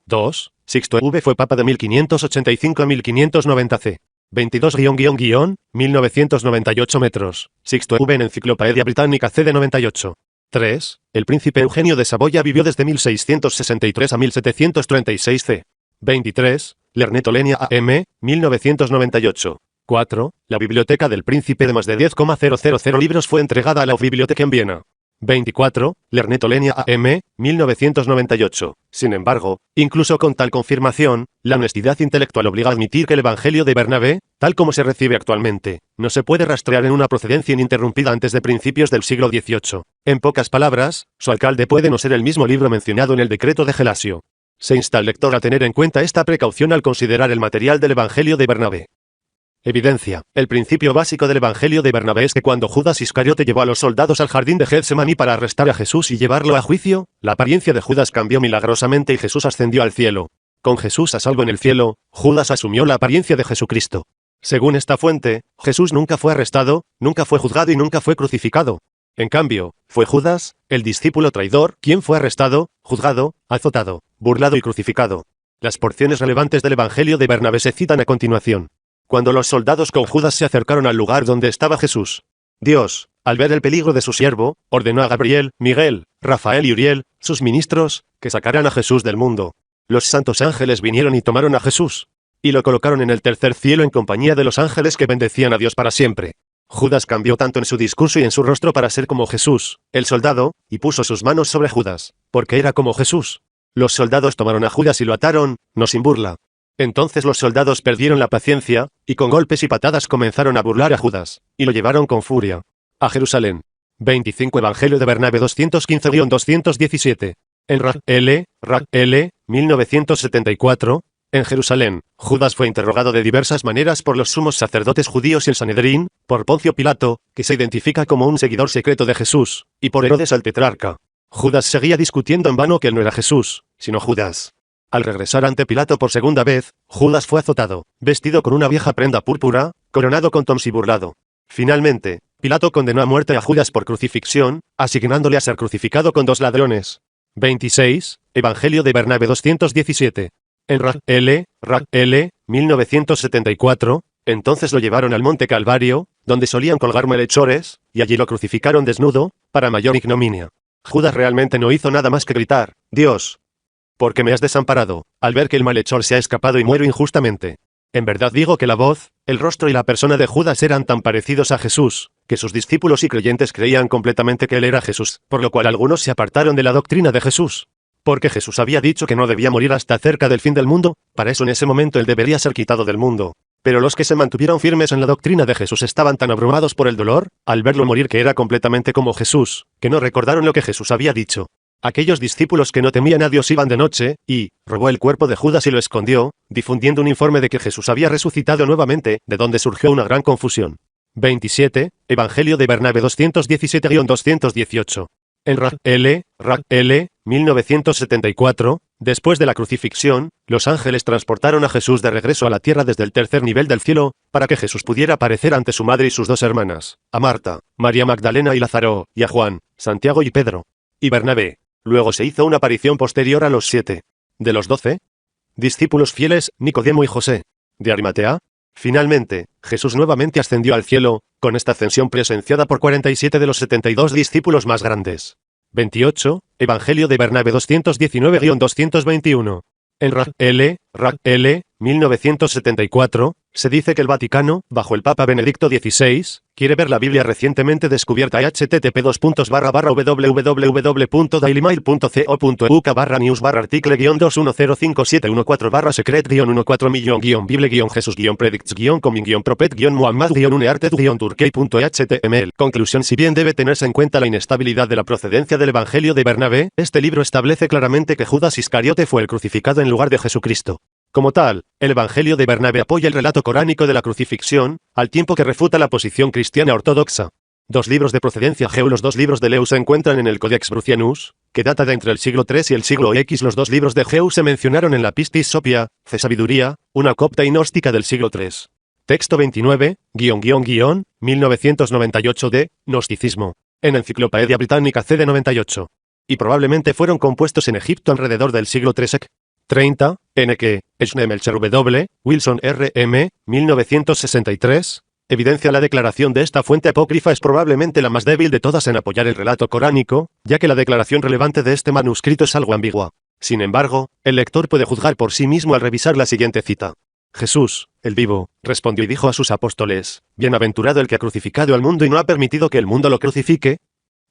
2. Sixto V fue papa de 1585 a 1590 c. 22-1998 metros. Sixto V en Enciclopedia Británica C de 98. 3. El príncipe Eugenio de Saboya vivió desde 1663 a 1736 c. 23. Lernetolenia A.M., 1998. 4. La biblioteca del príncipe de más de 10,000 libros fue entregada a la biblioteca en Viena. 24. Lernetolenia A.M., 1998. Sin embargo, incluso con tal confirmación, la honestidad intelectual obliga a admitir que el Evangelio de Bernabé, tal como se recibe actualmente, no se puede rastrear en una procedencia ininterrumpida antes de principios del siglo XVIII. En pocas palabras, su alcalde puede no ser el mismo libro mencionado en el decreto de Gelasio. Se insta al lector a tener en cuenta esta precaución al considerar el material del Evangelio de Bernabé. Evidencia. El principio básico del Evangelio de Bernabé es que cuando Judas Iscariote llevó a los soldados al jardín de Getsemaní para arrestar a Jesús y llevarlo a juicio, la apariencia de Judas cambió milagrosamente y Jesús ascendió al cielo. Con Jesús a salvo en el cielo, Judas asumió la apariencia de Jesucristo. Según esta fuente, Jesús nunca fue arrestado, nunca fue juzgado y nunca fue crucificado. En cambio, fue Judas, el discípulo traidor, quien fue arrestado, juzgado, azotado, burlado y crucificado. Las porciones relevantes del Evangelio de Bernabé se citan a continuación. Cuando los soldados con Judas se acercaron al lugar donde estaba Jesús, Dios, al ver el peligro de su siervo, ordenó a Gabriel, Miguel, Rafael y Uriel, sus ministros, que sacaran a Jesús del mundo. Los santos ángeles vinieron y tomaron a Jesús, y lo colocaron en el tercer cielo en compañía de los ángeles que bendecían a Dios para siempre. Judas cambió tanto en su discurso y en su rostro para ser como Jesús, el soldado, y puso sus manos sobre Judas, porque era como Jesús. Los soldados tomaron a Judas y lo ataron, no sin burla. Entonces los soldados perdieron la paciencia, y con golpes y patadas comenzaron a burlar a Judas, y lo llevaron con furia a Jerusalén. 25 Evangelio de Bernabé 215-217. En Rag-L, 1974, en Jerusalén, Judas fue interrogado de diversas maneras por los sumos sacerdotes judíos y el Sanedrín, por Poncio Pilato, que se identifica como un seguidor secreto de Jesús, y por Herodes el tetrarca. Judas seguía discutiendo en vano que él no era Jesús, sino Judas. Al regresar ante Pilato por segunda vez, Judas fue azotado, vestido con una vieja prenda púrpura, coronado con toms y burlado. Finalmente, Pilato condenó a muerte a Judas por crucifixión, asignándole a ser crucificado con 2 ladrones. 26. Evangelio de Bernabé 217. En Rag-L, 1974, entonces lo llevaron al monte Calvario, donde solían colgar malhechores, y allí lo crucificaron desnudo, para mayor ignominia. Judas realmente no hizo nada más que gritar, Dios, ¿por qué me has desamparado, al ver que el malhechor se ha escapado y muero injustamente? En verdad digo que la voz, el rostro y la persona de Judas eran tan parecidos a Jesús, que sus discípulos y creyentes creían completamente que él era Jesús, por lo cual algunos se apartaron de la doctrina de Jesús. Porque Jesús había dicho que no debía morir hasta cerca del fin del mundo, para eso en ese momento él debería ser quitado del mundo. Pero los que se mantuvieron firmes en la doctrina de Jesús estaban tan abrumados por el dolor, al verlo morir que era completamente como Jesús, que no recordaron lo que Jesús había dicho. Aquellos discípulos que no temían a Dios iban de noche, y robó el cuerpo de Judas y lo escondió, difundiendo un informe de que Jesús había resucitado nuevamente, de donde surgió una gran confusión. 27. Evangelio de Bernabé 217-218. En Rag L. 1974, después de la crucifixión, los ángeles transportaron a Jesús de regreso a la tierra desde el tercer nivel del cielo, para que Jesús pudiera aparecer ante su madre y sus dos hermanas, a Marta, María Magdalena y Lázaro, y a Juan, Santiago y Pedro. Y Bernabé. Luego se hizo una aparición posterior a los 7. De los 12 discípulos fieles, Nicodemo y José, de Arimatea. Finalmente, Jesús nuevamente ascendió al cielo, con esta ascensión presenciada por 47 de los 72 discípulos más grandes. 28. Evangelio de Bernabé 219-221. En Rag L. 1974, se dice que el Vaticano, bajo el Papa Benedicto XVI, quiere ver la Biblia recientemente descubierta http://www.dailymile.co.uk/news/article-2105714-secret-114-milyon-bible-jesus-prophet-mohammad-1arted-turkey.html. Conclusión: si bien debe tenerse en cuenta la inestabilidad de la procedencia del Evangelio de Bernabé, este libro establece claramente que Judas Iscariote fue el crucificado en lugar de Jesucristo. Como tal, el Evangelio de Bernabé apoya el relato coránico de la crucifixión, al tiempo que refuta la posición cristiana ortodoxa. Dos libros de procedencia GEU. Los dos libros de Leu se encuentran en el Codex Brucianus, que data de entre el siglo III y el siglo X. Los dos libros de GEU se mencionaron en la Pistis Sophia, C. Sabiduría, una copta y gnóstica del siglo III. Texto 29, _ 1998 de Gnosticismo, en Enciclopedia Británica C. de 98. Y probablemente fueron compuestos en Egipto alrededor del siglo III. 30, N.K. Schneemelcher W. Wilson R.M. 1963. Evidencia: la declaración de esta fuente apócrifa es probablemente la más débil de todas en apoyar el relato coránico, ya que la declaración relevante de este manuscrito es algo ambigua. Sin embargo, el lector puede juzgar por sí mismo al revisar la siguiente cita. Jesús, el vivo, respondió y dijo a sus apóstoles: Bienaventurado el que ha crucificado al mundo y no ha permitido que el mundo lo crucifique.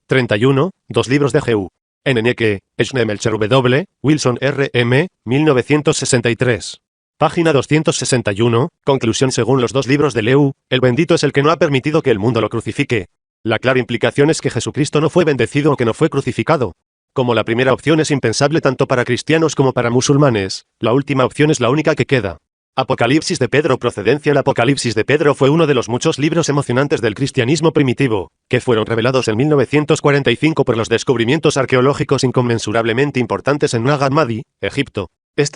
31, dos libros de GEU. N.K. Schneemelcher W. Wilson R.M. 1963. Página 261, conclusión: según los dos libros de Leu, el bendito es el que no ha permitido que el mundo lo crucifique. La clara implicación es que Jesucristo no fue bendecido o que no fue crucificado. Como la primera opción es impensable tanto para cristianos como para musulmanes, la última opción es la única que queda. Apocalipsis de Pedro. Procedencia: el Apocalipsis de Pedro fue uno de los muchos libros emocionantes del cristianismo primitivo, que fueron revelados en 1945 por los descubrimientos arqueológicos inconmensurablemente importantes en Nag Hammadi, Egipto.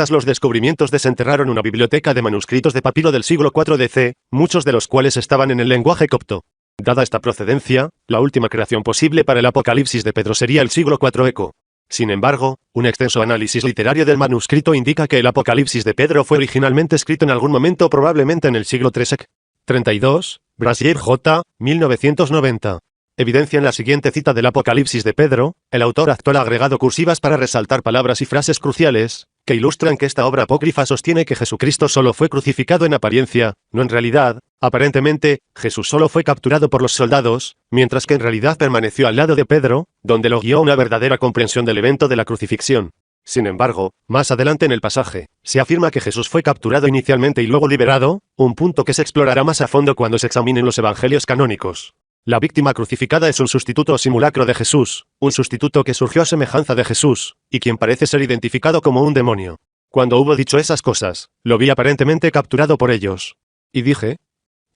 Los descubrimientos desenterraron una biblioteca de manuscritos de papiro del siglo IV DC, muchos de los cuales estaban en el lenguaje copto. Dada esta procedencia, la última creación posible para el Apocalipsis de Pedro sería el siglo IV ECO. Sin embargo, un extenso análisis literario del manuscrito indica que el Apocalipsis de Pedro fue originalmente escrito en algún momento, probablemente en el siglo III EC. 32, Brasier J. 1990. Evidencia: en la siguiente cita del Apocalipsis de Pedro, el autor actual ha agregado cursivas para resaltar palabras y frases cruciales, que ilustran que esta obra apócrifa sostiene que Jesucristo solo fue crucificado en apariencia, no en realidad. Aparentemente, Jesús solo fue capturado por los soldados, mientras que en realidad permaneció al lado de Pedro, donde lo guió una verdadera comprensión del evento de la crucifixión. Sin embargo, más adelante en el pasaje, se afirma que Jesús fue capturado inicialmente y luego liberado, un punto que se explorará más a fondo cuando se examinen los evangelios canónicos. La víctima crucificada es un sustituto o simulacro de Jesús, un sustituto que surgió a semejanza de Jesús, y quien parece ser identificado como un demonio. Cuando hubo dicho esas cosas, lo vi aparentemente capturado por ellos. Y dije: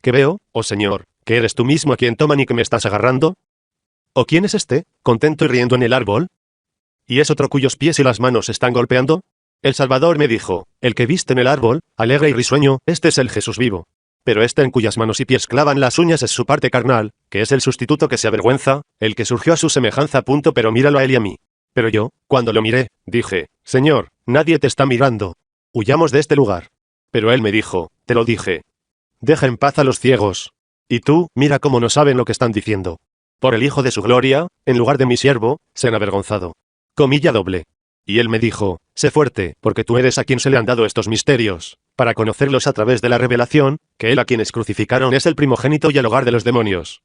¿qué veo, oh Señor, que eres tú mismo a quien toman y que me estás agarrando? ¿O quién es este, contento y riendo en el árbol? ¿Y es otro cuyos pies y las manos están golpeando? El Salvador me dijo: el que viste en el árbol, alegre y risueño, este es el Jesús vivo. Pero este en cuyas manos y pies clavan las uñas es su parte carnal, que es el sustituto que se avergüenza, el que surgió a su semejanza. Pero míralo a él y a mí. Pero yo, cuando lo miré, dije: Señor, nadie te está mirando. Huyamos de este lugar. Pero él me dijo: te lo dije. Deja en paz a los ciegos. Y tú, mira cómo no saben lo que están diciendo. Por el Hijo de su gloria, en lugar de mi siervo, se han avergonzado. Comilla doble. Y él me dijo: sé fuerte, porque tú eres a quien se le han dado estos misterios, para conocerlos a través de la revelación, que él a quienes crucificaron es el primogénito y el hogar de los demonios.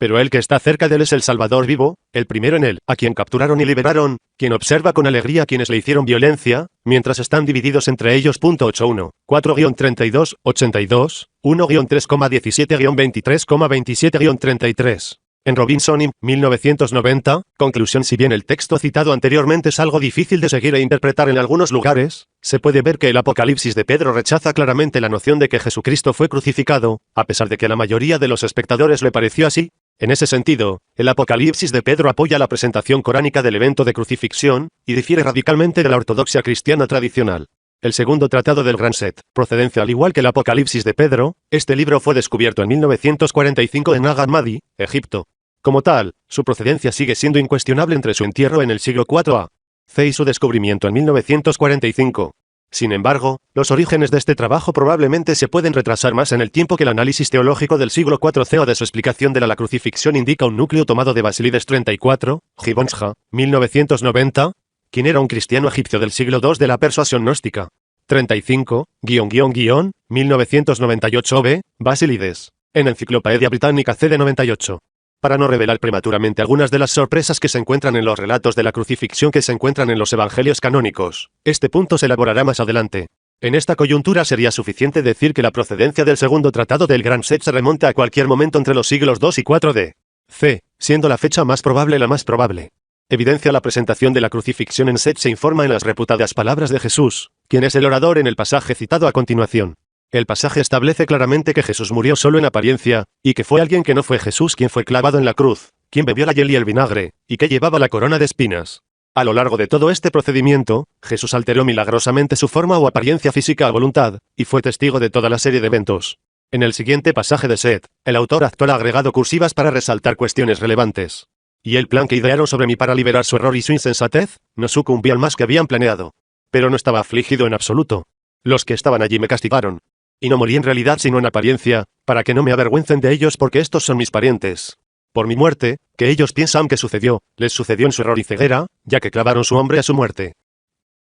Pero el que está cerca de él es el Salvador vivo, el primero en él, a quien capturaron y liberaron, quien observa con alegría a quienes le hicieron violencia, mientras están divididos entre ellos. 81, 4-32, 82, 1-3,17-23,27-33. En Robinson y 1990, conclusión. Si bien el texto citado anteriormente es algo difícil de seguir e interpretar en algunos lugares, se puede ver que el Apocalipsis de Pedro rechaza claramente la noción de que Jesucristo fue crucificado, a pesar de que a la mayoría de los espectadores le pareció así. En ese sentido, el Apocalipsis de Pedro apoya la presentación coránica del evento de crucifixión, y difiere radicalmente de la ortodoxia cristiana tradicional. El segundo tratado del Gran Set, procedencia al igual que el Apocalipsis de Pedro, este libro fue descubierto en 1945 en Nag Hammadi, Egipto. Como tal, su procedencia sigue siendo incuestionable entre su entierro en el siglo IV a.C. y su descubrimiento en 1945. Sin embargo, los orígenes de este trabajo probablemente se pueden retrasar más en el tiempo que el análisis teológico del siglo IV c. o de su explicación de la crucifixión indica un núcleo tomado de Basilides 34, Gibbonsha, 1990, quien era un cristiano egipcio del siglo II de la persuasión gnóstica. 35, 1998 b. Basilides, en Enciclopedia Británica c. de 98. Para no revelar prematuramente algunas de las sorpresas que se encuentran en los relatos de la crucifixión que se encuentran en los evangelios canónicos, este punto se elaborará más adelante. En esta coyuntura sería suficiente decir que la procedencia del segundo tratado del Gran Set se remonta a cualquier momento entre los siglos II y IV de C, siendo la fecha más probable la más probable. Evidencia la presentación de la crucifixión en Set se informa en las reputadas palabras de Jesús, quien es el orador en el pasaje citado a continuación. El pasaje establece claramente que Jesús murió solo en apariencia, y que fue alguien que no fue Jesús quien fue clavado en la cruz, quien bebió la hiel y el vinagre, y que llevaba la corona de espinas. A lo largo de todo este procedimiento, Jesús alteró milagrosamente su forma o apariencia física a voluntad, y fue testigo de toda la serie de eventos. En el siguiente pasaje de Set, el autor actual ha agregado cursivas para resaltar cuestiones relevantes. Y el plan que idearon sobre mí para liberar su error y su insensatez, no sucumbían más que habían planeado. Pero no estaba afligido en absoluto. Los que estaban allí me castigaron. Y no morí en realidad sino en apariencia, para que no me avergüencen de ellos porque estos son mis parientes. Por mi muerte, que ellos piensan que sucedió, les sucedió en su error y ceguera, ya que clavaron su hombre a su muerte.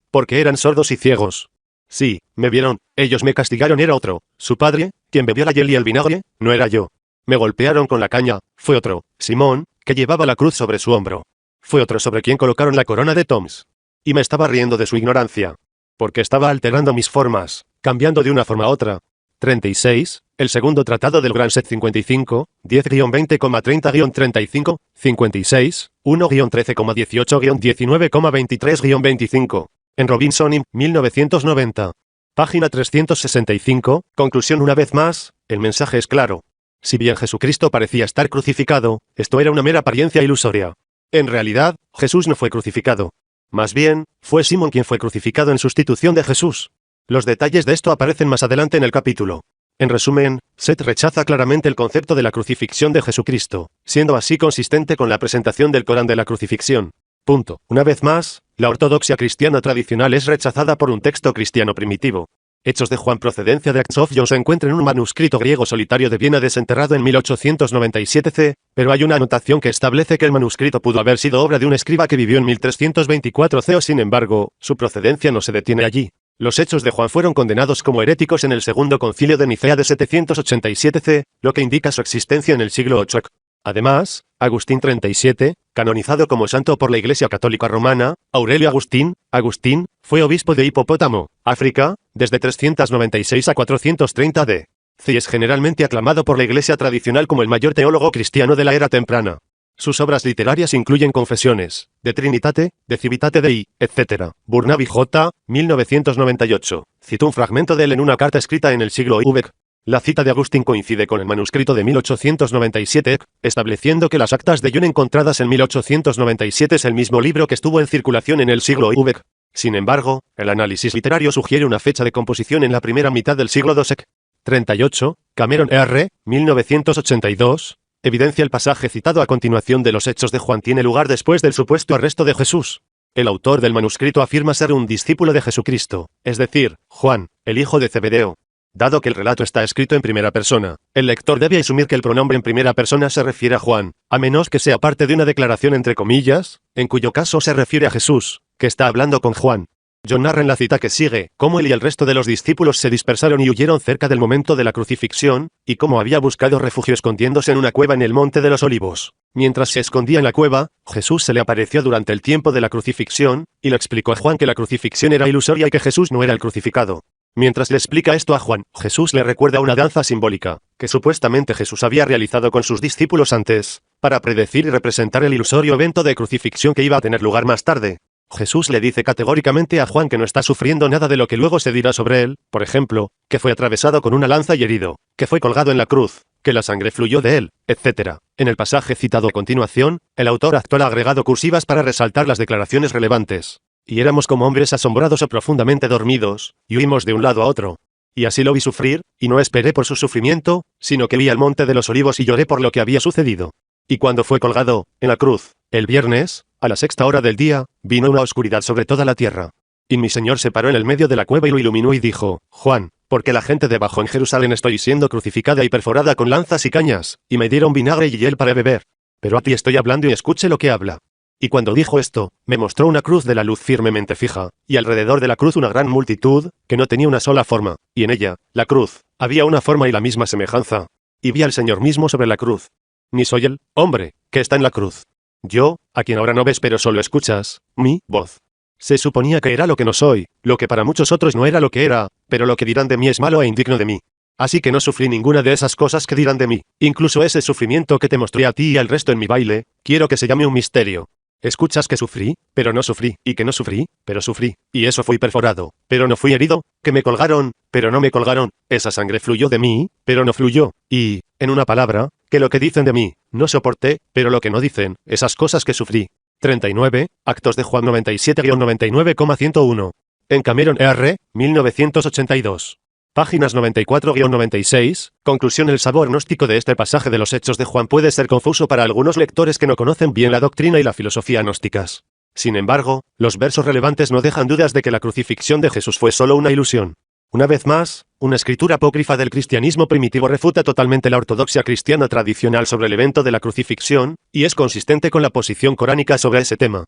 Porque eran sordos y ciegos. Sí, me vieron, ellos me castigaron, era otro, su padre, quien bebió la hiel y el vinagre, no era yo. Me golpearon con la caña, fue otro, Simón, que llevaba la cruz sobre su hombro. Fue otro sobre quien colocaron la corona de Toms. Y me estaba riendo de su ignorancia. Porque estaba alterando mis formas, cambiando de una forma a otra. 36, el segundo tratado del Gran Set 55, 10-20,30-35, 56, 1-13,18-19,23-25. En Robinson y 1990. Página 365, conclusión. Una vez más, el mensaje es claro. Si bien Jesucristo parecía estar crucificado, esto era una mera apariencia ilusoria. En realidad, Jesús no fue crucificado. Más bien, fue Simón quien fue crucificado en sustitución de Jesús. Los detalles de esto aparecen más adelante en el capítulo. En resumen, Set rechaza claramente el concepto de la crucifixión de Jesucristo, siendo así consistente con la presentación del Corán de la crucifixión. Punto. Una vez más, la ortodoxia cristiana tradicional es rechazada por un texto cristiano primitivo. Hechos de Juan, procedencia de Acts of John, se encuentra en un manuscrito griego solitario de Viena desenterrado en 1897 c, pero hay una anotación que establece que el manuscrito pudo haber sido obra de un escriba que vivió en 1324 c. Sin embargo, su procedencia no se detiene allí. Los Hechos de Juan fueron condenados como heréticos en el Segundo Concilio de Nicea de 787 c, lo que indica su existencia en el siglo VIII. Además, Agustín 37, canonizado como santo por la Iglesia Católica Romana, Aurelio Agustín, fue obispo de Hipopótamo, África, desde 396 a 430 d. y es generalmente aclamado por la Iglesia tradicional como el mayor teólogo cristiano de la era temprana. Sus obras literarias incluyen Confesiones, De Trinitate, De Civitate Dei, etc. Burnaby J., 1998. Citó un fragmento de él en una carta escrita en el siglo IV. La cita de Agustín coincide con el manuscrito de 1897, estableciendo que las actas de John encontradas en 1897 es el mismo libro que estuvo en circulación en el siglo IV. Sin embargo, el análisis literario sugiere una fecha de composición en la primera mitad del siglo II. 38. Cameron R., 1982. Evidencia el pasaje citado a continuación de los Hechos de Juan tiene lugar después del supuesto arresto de Jesús. El autor del manuscrito afirma ser un discípulo de Jesucristo, es decir, Juan, el hijo de Zebedeo. Dado que el relato está escrito en primera persona, el lector debe asumir que el pronombre en primera persona se refiere a Juan, a menos que sea parte de una declaración entre comillas, en cuyo caso se refiere a Jesús, que está hablando con Juan. John narra en la cita que sigue, cómo él y el resto de los discípulos se dispersaron y huyeron cerca del momento de la crucifixión, y cómo había buscado refugio escondiéndose en una cueva en el Monte de los Olivos. Mientras se escondía en la cueva, Jesús se le apareció durante el tiempo de la crucifixión, y le explicó a Juan que la crucifixión era ilusoria y que Jesús no era el crucificado. Mientras le explica esto a Juan, Jesús le recuerda una danza simbólica, que supuestamente Jesús había realizado con sus discípulos antes, para predecir y representar el ilusorio evento de crucifixión que iba a tener lugar más tarde. Jesús le dice categóricamente a Juan que no está sufriendo nada de lo que luego se dirá sobre él, por ejemplo, que fue atravesado con una lanza y herido, que fue colgado en la cruz, que la sangre fluyó de él, etc. En el pasaje citado a continuación, el autor actual ha agregado cursivas para resaltar las declaraciones relevantes. Y éramos como hombres asombrados o profundamente dormidos, y huimos de un lado a otro. Y así lo vi sufrir, y no esperé por su sufrimiento, sino que vi al Monte de los Olivos y lloré por lo que había sucedido. Y cuando fue colgado, en la cruz, el viernes, a la 6ª hora del día, vino una oscuridad sobre toda la tierra. Y mi Señor se paró en el medio de la cueva y lo iluminó y dijo, Juan, porque la gente debajo en Jerusalén estoy siendo crucificada y perforada con lanzas y cañas, y me dieron vinagre y hiel para beber. Pero a ti estoy hablando y escuche lo que habla. Y cuando dijo esto, me mostró una cruz de la luz firmemente fija, y alrededor de la cruz una gran multitud, que no tenía una sola forma, y en ella, la cruz, había una forma y la misma semejanza. Y vi al Señor mismo sobre la cruz. Ni soy el hombre que está en la cruz. Yo, a quien ahora no ves pero solo escuchas, mi voz. Se suponía que era lo que no soy, lo que para muchos otros no era lo que era, pero lo que dirán de mí es malo e indigno de mí. Así que no sufrí ninguna de esas cosas que dirán de mí, incluso ese sufrimiento que te mostré a ti y al resto en mi baile, quiero que se llame un misterio. Escuchas que sufrí, pero no sufrí, y que no sufrí, pero sufrí, y eso fui perforado, pero no fui herido, que me colgaron, pero no me colgaron, esa sangre fluyó de mí, pero no fluyó, y, en una palabra, que lo que dicen de mí, no soporté, pero lo que no dicen, esas cosas que sufrí. 39, Actos de Juan 97-99,101. En Cameron R., 1982. Páginas 94-96, conclusión. El sabor gnóstico de este pasaje de los Hechos de Juan puede ser confuso para algunos lectores que no conocen bien la doctrina y la filosofía gnósticas. Sin embargo, los versos relevantes no dejan dudas de que la crucifixión de Jesús fue solo una ilusión. Una vez más, una escritura apócrifa del cristianismo primitivo refuta totalmente la ortodoxia cristiana tradicional sobre el evento de la crucifixión, y es consistente con la posición coránica sobre ese tema.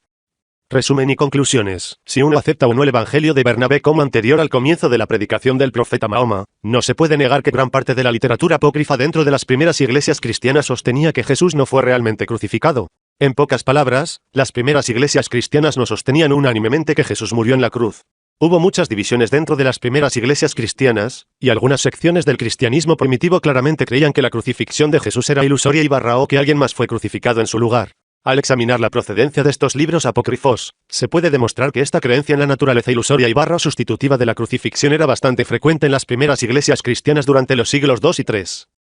Resumen y conclusiones. Si uno acepta o no el Evangelio de Bernabé como anterior al comienzo de la predicación del profeta Mahoma, no se puede negar que gran parte de la literatura apócrifa dentro de las primeras iglesias cristianas sostenía que Jesús no fue realmente crucificado. En pocas palabras, las primeras iglesias cristianas no sostenían unánimemente que Jesús murió en la cruz. Hubo muchas divisiones dentro de las primeras iglesias cristianas, y algunas secciones del cristianismo primitivo claramente creían que la crucifixión de Jesús era ilusoria y o que alguien más fue crucificado en su lugar. Al examinar la procedencia de estos libros apócrifos, se puede demostrar que esta creencia en la naturaleza ilusoria y sustitutiva de la crucifixión era bastante frecuente en las primeras iglesias cristianas durante los siglos II y III.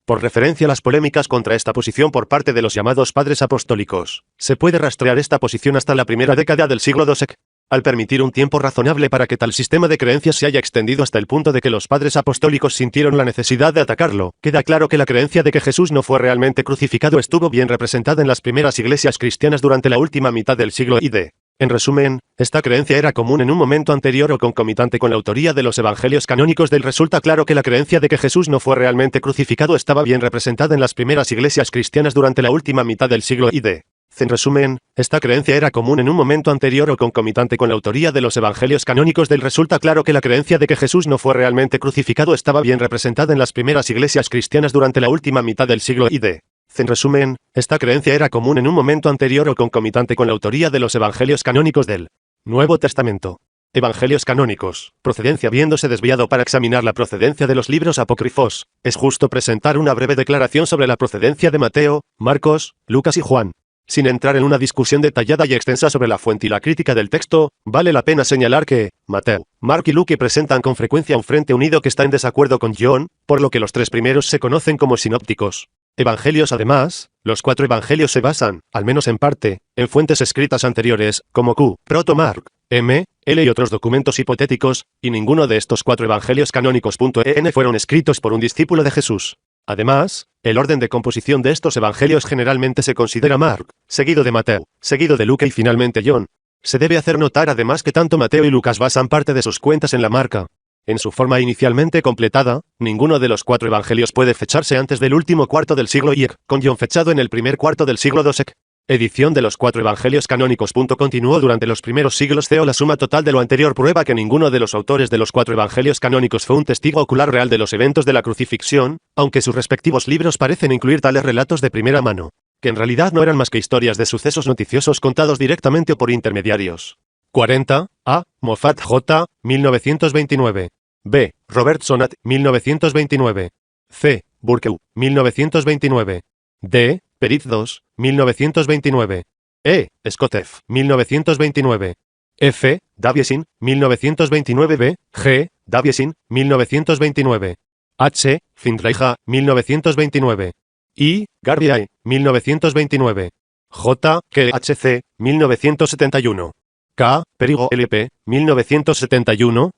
Por referencia a las polémicas contra esta posición por parte de los llamados padres apostólicos, se puede rastrear esta posición hasta la primera década del siglo II. Al permitir un tiempo razonable para que tal sistema de creencias se haya extendido hasta el punto de que los padres apostólicos sintieron la necesidad de atacarlo, queda claro que la creencia de que Jesús no fue realmente crucificado estuvo bien representada en las primeras iglesias cristianas durante la última mitad del siglo ID. En resumen, esta creencia era común en un momento anterior o concomitante con la autoría de los evangelios canónicos del. Resulta claro que la creencia de que Jesús no fue realmente crucificado estaba bien representada en las primeras iglesias cristianas durante la última mitad del siglo ID. En resumen, esta creencia era común en un momento anterior o concomitante con la autoría de los evangelios canónicos del. Resulta claro que la creencia de que Jesús no fue realmente crucificado estaba bien representada en las primeras iglesias cristianas durante la última mitad del siglo ID. En resumen, esta creencia era común en un momento anterior o concomitante con la autoría de los evangelios canónicos del Nuevo Testamento. Evangelios canónicos, procedencia. Habiéndose desviado para examinar la procedencia de los libros apócrifos, es justo presentar una breve declaración sobre la procedencia de Mateo, Marcos, Lucas y Juan. Sin entrar en una discusión detallada y extensa sobre la fuente y la crítica del texto, vale la pena señalar que Mateo, Mark y Luke presentan con frecuencia un frente unido que está en desacuerdo con John, por lo que los tres primeros se conocen como sinópticos. Evangelios. Además, los cuatro evangelios se basan, al menos en parte, en fuentes escritas anteriores, como Q, Proto Mark, M, L y otros documentos hipotéticos, y ninguno de estos cuatro evangelios canónicos.en fueron escritos por un discípulo de Jesús. Además, el orden de composición de estos evangelios generalmente se considera Mark, seguido de Mateo, seguido de Luke y finalmente John. Se debe hacer notar además que tanto Mateo y Lucas basan parte de sus cuentas en la marca. En su forma inicialmente completada, ninguno de los cuatro evangelios puede fecharse antes del último cuarto del siglo I, con John fechado en el primer cuarto del siglo II. Edición de los 4 evangelios canónicos. Continuó durante los primeros siglos. La suma total de lo anterior prueba que ninguno de los autores de los 4 evangelios canónicos fue un testigo ocular real de los eventos de la crucifixión, aunque sus respectivos libros parecen incluir tales relatos de primera mano, que en realidad no eran más que historias de sucesos noticiosos contados directamente o por intermediarios. 40. A. Moffat J. 1929. B. Robertson at. 1929. C. Burkew. 1929. D. Perit 2, 1929. E. Scott F. 1929. F. Daviesin, 1929. B. G. Daviesin, 1929. H. Findreicha, 1929. I. Garbiae, 1929. J. KHC, 1971. K. Perigo LP, 1971.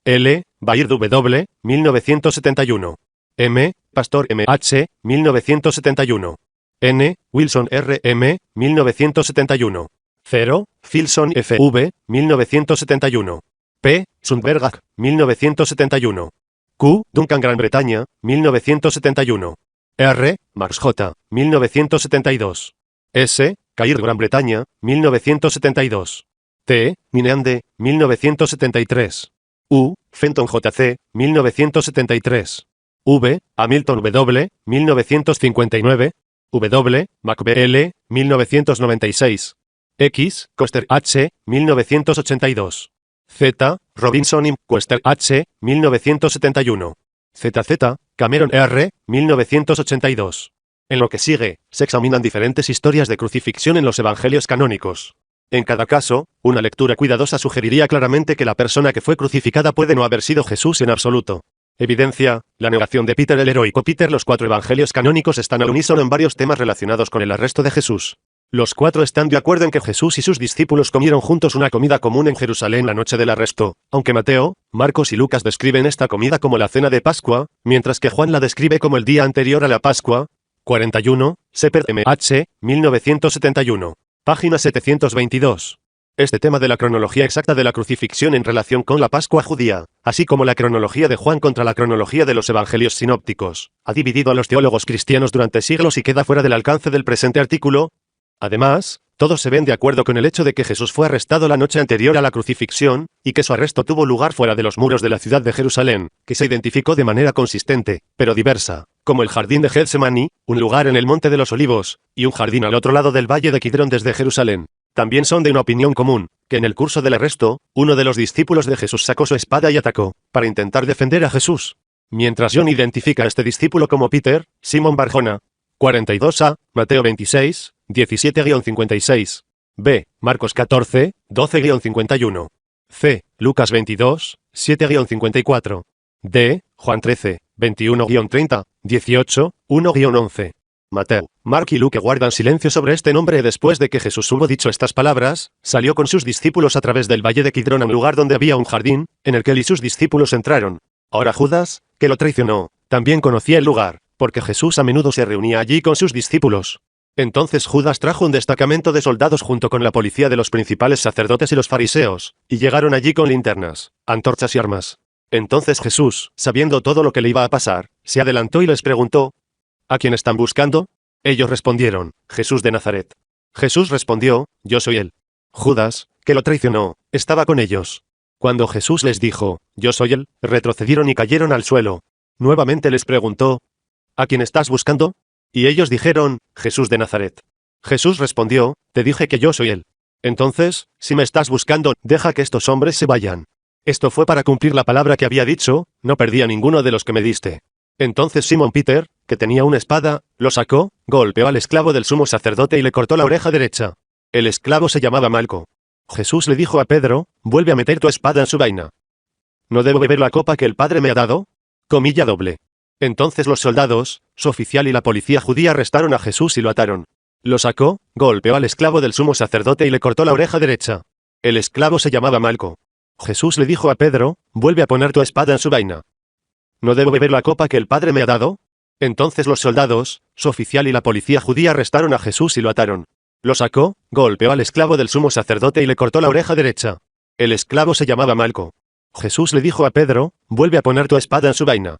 L. Baird W, 1971. M. Pastor MH, 1971. N. Wilson R.M., 1971. 0. Filson F.V., 1971. P. Sundberg, 1971. Q. Duncan Gran Bretaña, 1971. R. Max J., 1972. S. Cair Gran Bretaña, 1972. T. Mineande, 1973. U. Fenton J.C., 1973. V. Hamilton W., 1959. W. MacBL, 1996. X. Koster H. 1982. Z. Robinson Im. Quester H. 1971. ZZ. Cameron R. 1982. En lo que sigue, se examinan diferentes historias de crucifixión en los evangelios canónicos. En cada caso, una lectura cuidadosa sugeriría claramente que la persona que fue crucificada puede no haber sido Jesús en absoluto. Evidencia, la negación de Peter el heroico Peter. Los 4 evangelios canónicos están al unísono en varios temas relacionados con el arresto de Jesús. Los 4 están de acuerdo en que Jesús y sus discípulos comieron juntos una comida común en Jerusalén la noche del arresto, aunque Mateo, Marcos y Lucas describen esta comida como la cena de Pascua, mientras que Juan la describe como el día anterior a la Pascua. 41, Shepard M.H., 1971. Página 722. Este tema de la cronología exacta de la crucifixión en relación con la Pascua judía, así como la cronología de Juan contra la cronología de los evangelios sinópticos, ha dividido a los teólogos cristianos durante siglos y queda fuera del alcance del presente artículo. Además, todos se ven de acuerdo con el hecho de que Jesús fue arrestado la noche anterior a la crucifixión, y que su arresto tuvo lugar fuera de los muros de la ciudad de Jerusalén, que se identificó de manera consistente, pero diversa, como el jardín de Getsemaní, un lugar en el Monte de los Olivos, y un jardín al otro lado del valle de Kidrón desde Jerusalén. También son de una opinión común, que en el curso del arresto, uno de los discípulos de Jesús sacó su espada y atacó, para intentar defender a Jesús. Mientras John identifica a este discípulo como Peter, Simón Barjona. 42a, Mateo 26, 17-56. B. Marcos 14, 12-51. C. Lucas 22, 7-54. D. Juan 13, 21-30, 18, 1-11. Mateo, Mark y Luke guardan silencio sobre este nombre. Después de que Jesús hubo dicho estas palabras, salió con sus discípulos a través del valle de Kidrón a un lugar donde había un jardín, en el que él y sus discípulos entraron. Ahora Judas, que lo traicionó, también conocía el lugar, porque Jesús a menudo se reunía allí con sus discípulos. Entonces Judas trajo un destacamento de soldados junto con la policía de los principales sacerdotes y los fariseos, y llegaron allí con linternas, antorchas y armas. Entonces Jesús, sabiendo todo lo que le iba a pasar, se adelantó y les preguntó: ¿A quién están buscando? Ellos respondieron: Jesús de Nazaret. Jesús respondió: Yo soy él. Judas, que lo traicionó, estaba con ellos. Cuando Jesús les dijo: Yo soy él, retrocedieron y cayeron al suelo. Nuevamente les preguntó: ¿A quién estás buscando? Y ellos dijeron: Jesús de Nazaret. Jesús respondió: Te dije que yo soy él. Entonces, si me estás buscando, deja que estos hombres se vayan. Esto fue para cumplir la palabra que había dicho: No perdí a ninguno de los que me diste. Entonces Simón Peter, que tenía una espada, lo sacó, golpeó al esclavo del sumo sacerdote y le cortó la oreja derecha. El esclavo se llamaba Malco. Jesús le dijo a Pedro: Vuelve a meter tu espada en su vaina. ¿No debo beber la copa que el Padre me ha dado? Comilla doble. Entonces los soldados, su oficial y la policía judía arrestaron a Jesús y lo ataron. Lo sacó, golpeó al esclavo del sumo sacerdote y le cortó la oreja derecha. El esclavo se llamaba Malco. Jesús le dijo a Pedro: Vuelve a poner tu espada en su vaina. ¿No debo beber la copa que el Padre me ha dado? Entonces los soldados, su oficial y la policía judía arrestaron a Jesús y lo ataron. Lo sacó, golpeó al esclavo del sumo sacerdote y le cortó la oreja derecha. El esclavo se llamaba Malco. Jesús le dijo a Pedro: Vuelve a poner tu espada en su vaina.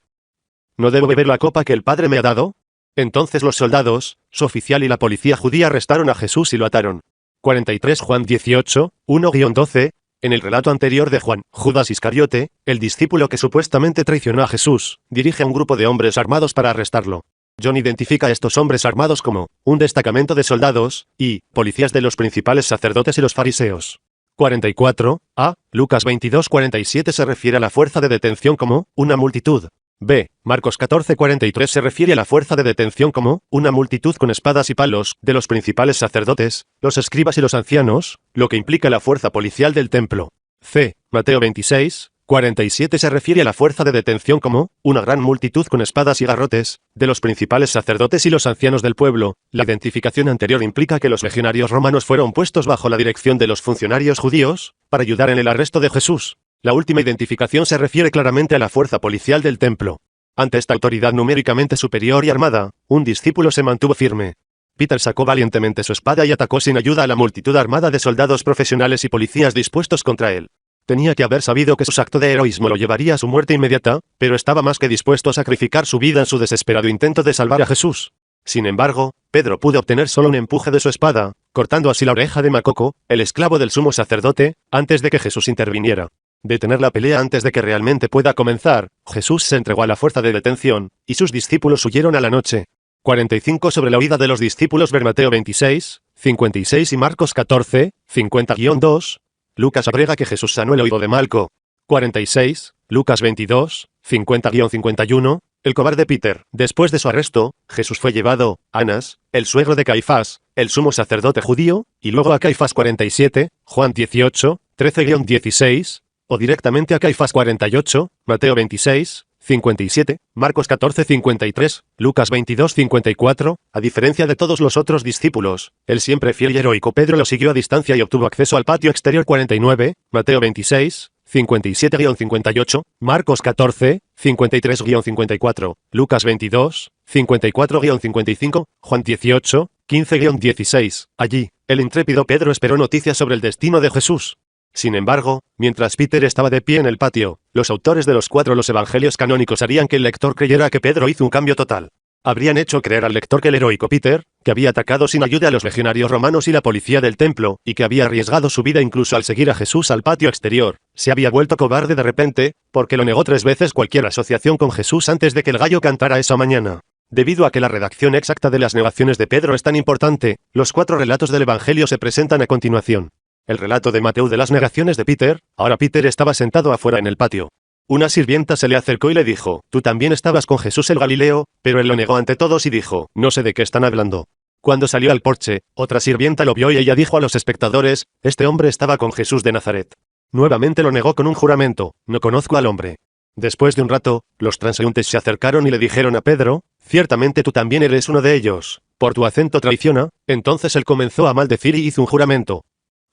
¿No debo beber la copa que el Padre me ha dado? Entonces los soldados, su oficial y la policía judía arrestaron a Jesús y lo ataron. 43 Juan 18, 1-12. En el relato anterior de Juan, Judas Iscariote, el discípulo que supuestamente traicionó a Jesús, dirige a un grupo de hombres armados para arrestarlo. John identifica a estos hombres armados como un destacamento de soldados y policías de los principales sacerdotes y los fariseos. 44. A. Lucas 22:47 se refiere a la fuerza de detención como una multitud. B. Marcos 14:43 se refiere a la fuerza de detención como una multitud con espadas y palos de los principales sacerdotes, los escribas y los ancianos, lo que implica la fuerza policial del templo. C. Mateo 26:47 se refiere a la fuerza de detención como una gran multitud con espadas y garrotes de los principales sacerdotes y los ancianos del pueblo. La identificación anterior implica que los legionarios romanos fueron puestos bajo la dirección de los funcionarios judíos para ayudar en el arresto de Jesús. La última identificación se refiere claramente a la fuerza policial del templo. Ante esta autoridad numéricamente superior y armada, un discípulo se mantuvo firme. Peter sacó valientemente su espada y atacó sin ayuda a la multitud armada de soldados profesionales y policías dispuestos contra él. Tenía que haber sabido que su acto de heroísmo lo llevaría a su muerte inmediata, pero estaba más que dispuesto a sacrificar su vida en su desesperado intento de salvar a Jesús. Sin embargo, Pedro pudo obtener solo un empuje de su espada, cortando así la oreja de Macoco, el esclavo del sumo sacerdote, antes de que Jesús interviniera. Detener la pelea antes de que realmente pueda comenzar, Jesús se entregó a la fuerza de detención, y sus discípulos huyeron a la noche. 45 sobre la huida de los discípulos ver Mateo 26:56 y Marcos 14:50-2. Lucas agrega que Jesús sanó el oído de Malco. 46, Lucas 22:50-51. El cobarde Peter. Después de su arresto, Jesús fue llevado a Anás, el suegro de Caifás, el sumo sacerdote judío, y luego a Caifás 47, Juan 18:13-16. O directamente a Caifás 48, Mateo 26:57, Marcos 14:53, Lucas 22:54, a diferencia de todos los otros discípulos, el siempre fiel y heroico Pedro lo siguió a distancia y obtuvo acceso al patio exterior 49, Mateo 26:57-58, Marcos 14:53-54, Lucas 22:54-55, Juan 18:15-16. Allí, el intrépido Pedro esperó noticias sobre el destino de Jesús. Sin embargo, mientras Peter estaba de pie en el patio, los autores de los 4 evangelios canónicos harían que el lector creyera que Pedro hizo un cambio total. Habrían hecho creer al lector que el heroico Peter, que había atacado sin ayuda a los legionarios romanos y la policía del templo, y que había arriesgado su vida incluso al seguir a Jesús al patio exterior, se había vuelto cobarde de repente, porque lo negó 3 veces cualquier asociación con Jesús antes de que el gallo cantara esa mañana. Debido a que la redacción exacta de las negaciones de Pedro es tan importante, los 4 relatos del evangelio se presentan a continuación. El relato de Mateo de las negaciones de Peter. Ahora Peter estaba sentado afuera en el patio. Una sirvienta se le acercó y le dijo, «Tú también estabas con Jesús el Galileo», pero él lo negó ante todos y dijo, «No sé de qué están hablando». Cuando salió al porche, otra sirvienta lo vio y ella dijo a los espectadores, «Este hombre estaba con Jesús de Nazaret». Nuevamente lo negó con un juramento, «No conozco al hombre». Después de un rato, los transeúntes se acercaron y le dijeron a Pedro, «Ciertamente tú también eres uno de ellos, por tu acento traiciona». Entonces él comenzó a maldecir y hizo un juramento.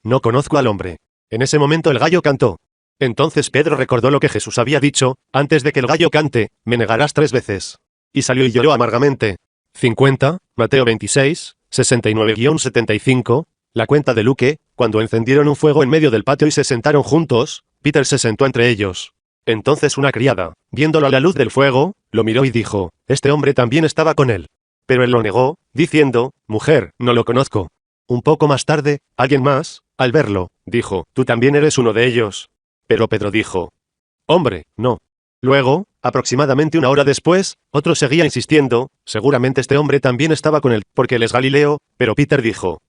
«No conozco al hombre». En ese momento el gallo cantó. Entonces Pedro recordó lo que Jesús había dicho, «Antes de que el gallo cante, me negarás 3 veces». Y salió y lloró amargamente. 50, Mateo 26:69-75, la cuenta de Luque, cuando encendieron un fuego en medio del patio y se sentaron juntos, Peter se sentó entre ellos. Entonces una criada, viéndolo a la luz del fuego, lo miró y dijo, «Este hombre también estaba con él». Pero él lo negó, diciendo, «Mujer, no lo conozco». Un poco más tarde, alguien más, al verlo, dijo, «Tú también eres uno de ellos». Pero Pedro dijo, «Hombre, no». Luego, aproximadamente 1 hora después, otro seguía insistiendo, «Seguramente este hombre también estaba con él, porque él es Galileo», pero Peter dijo,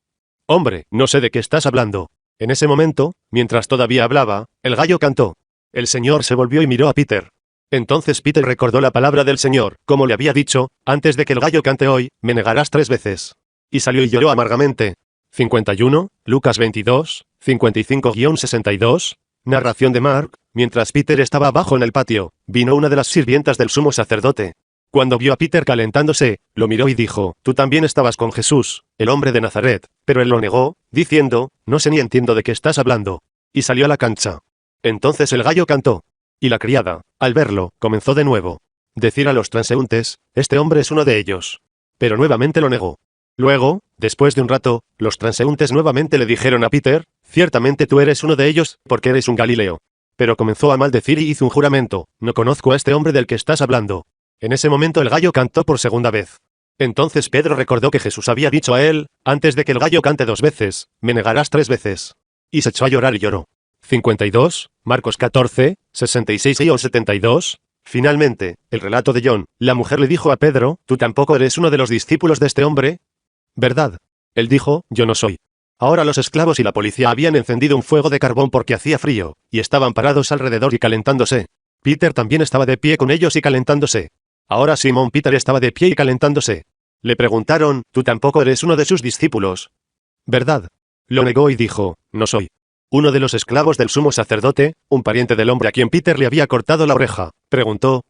«Hombre, no sé de qué estás hablando». En ese momento, mientras todavía hablaba, el gallo cantó. El Señor se volvió y miró a Peter. Entonces Peter recordó la palabra del Señor, como le había dicho, «Antes de que el gallo cante hoy, me negarás 3 veces». Y salió y lloró amargamente. 51, Lucas 22, 55-62, narración de Mark. Mientras Peter estaba abajo en el patio, vino una de las sirvientas del sumo sacerdote. Cuando vio a Peter calentándose, lo miró y dijo, «Tú también estabas con Jesús, el hombre de Nazaret», pero él lo negó, diciendo, «No sé ni entiendo de qué estás hablando». Y salió a la cancha. Entonces el gallo cantó. Y la criada, al verlo, comenzó de nuevo. Decir a los transeúntes, «Este hombre es uno de ellos». Pero nuevamente lo negó. Luego, después de un rato, los transeúntes nuevamente le dijeron a Peter, «Ciertamente tú eres uno de ellos, porque eres un Galileo». Pero comenzó a maldecir y hizo un juramento, «No conozco a este hombre del que estás hablando». En ese momento el gallo cantó por segunda vez. Entonces Pedro recordó que Jesús había dicho a él, antes de que el gallo cante 2 veces, me negarás 3 veces. Y se echó a llorar y lloró. 52, Marcos 14, 66 y 72. Finalmente, el relato de John, la mujer le dijo a Pedro, ¿tú tampoco eres uno de los discípulos de este hombre? ¿Verdad? Él dijo, yo no soy. Ahora los esclavos y la policía habían encendido un fuego de carbón porque hacía frío, y estaban parados alrededor y calentándose. Peter también estaba de pie con ellos y calentándose. Ahora Simón Peter estaba de pie y calentándose. Le preguntaron, ¿tú tampoco eres uno de sus discípulos? ¿Verdad? Lo negó y dijo, no soy. Uno de los esclavos del sumo sacerdote, un pariente del hombre a quien Peter le había cortado la oreja, preguntó,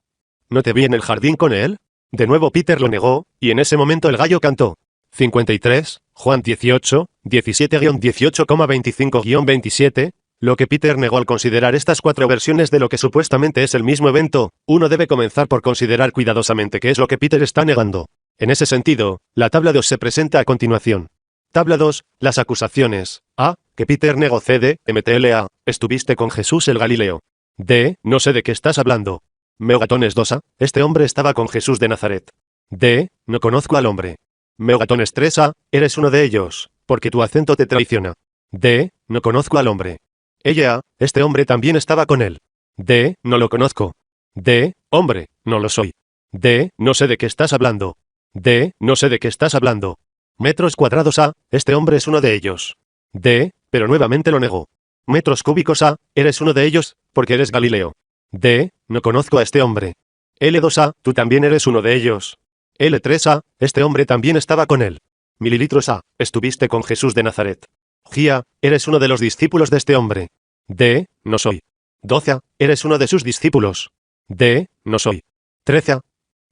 ¿no te vi en el jardín con él? De nuevo Peter lo negó, y en ese momento el gallo cantó. 53, Juan 18, 17-18,25-27, lo que Peter negó al considerar estas 4 versiones de lo que supuestamente es el mismo evento, uno debe comenzar por considerar cuidadosamente qué es lo que Peter está negando. En ese sentido, la tabla 2 se presenta a continuación. Tabla 2, las acusaciones. A, que Peter negó. CD, MTLA, estuviste con Jesús el Galileo. D, no sé de qué estás hablando. Megatones 2A, este hombre estaba con Jesús de Nazaret. D, no conozco al hombre. Megatones 3A, eres uno de ellos, porque tu acento te traiciona. D, no conozco al hombre. Ella, este hombre también estaba con él. D, no lo conozco. D, hombre, no lo soy. D, no sé de qué estás hablando. D, no sé de qué estás hablando. Metros cuadrados A, este hombre es uno de ellos. D, pero nuevamente lo negó. Metros cúbicos A, eres uno de ellos, porque eres Galileo. D, no conozco a este hombre. L2A, tú también eres uno de ellos. L3A, este hombre también estaba con él. Mililitros A, estuviste con Jesús de Nazaret. Gia, eres uno de los discípulos de este hombre. D, no soy. 12A, eres uno de sus discípulos. D, no soy. 13A,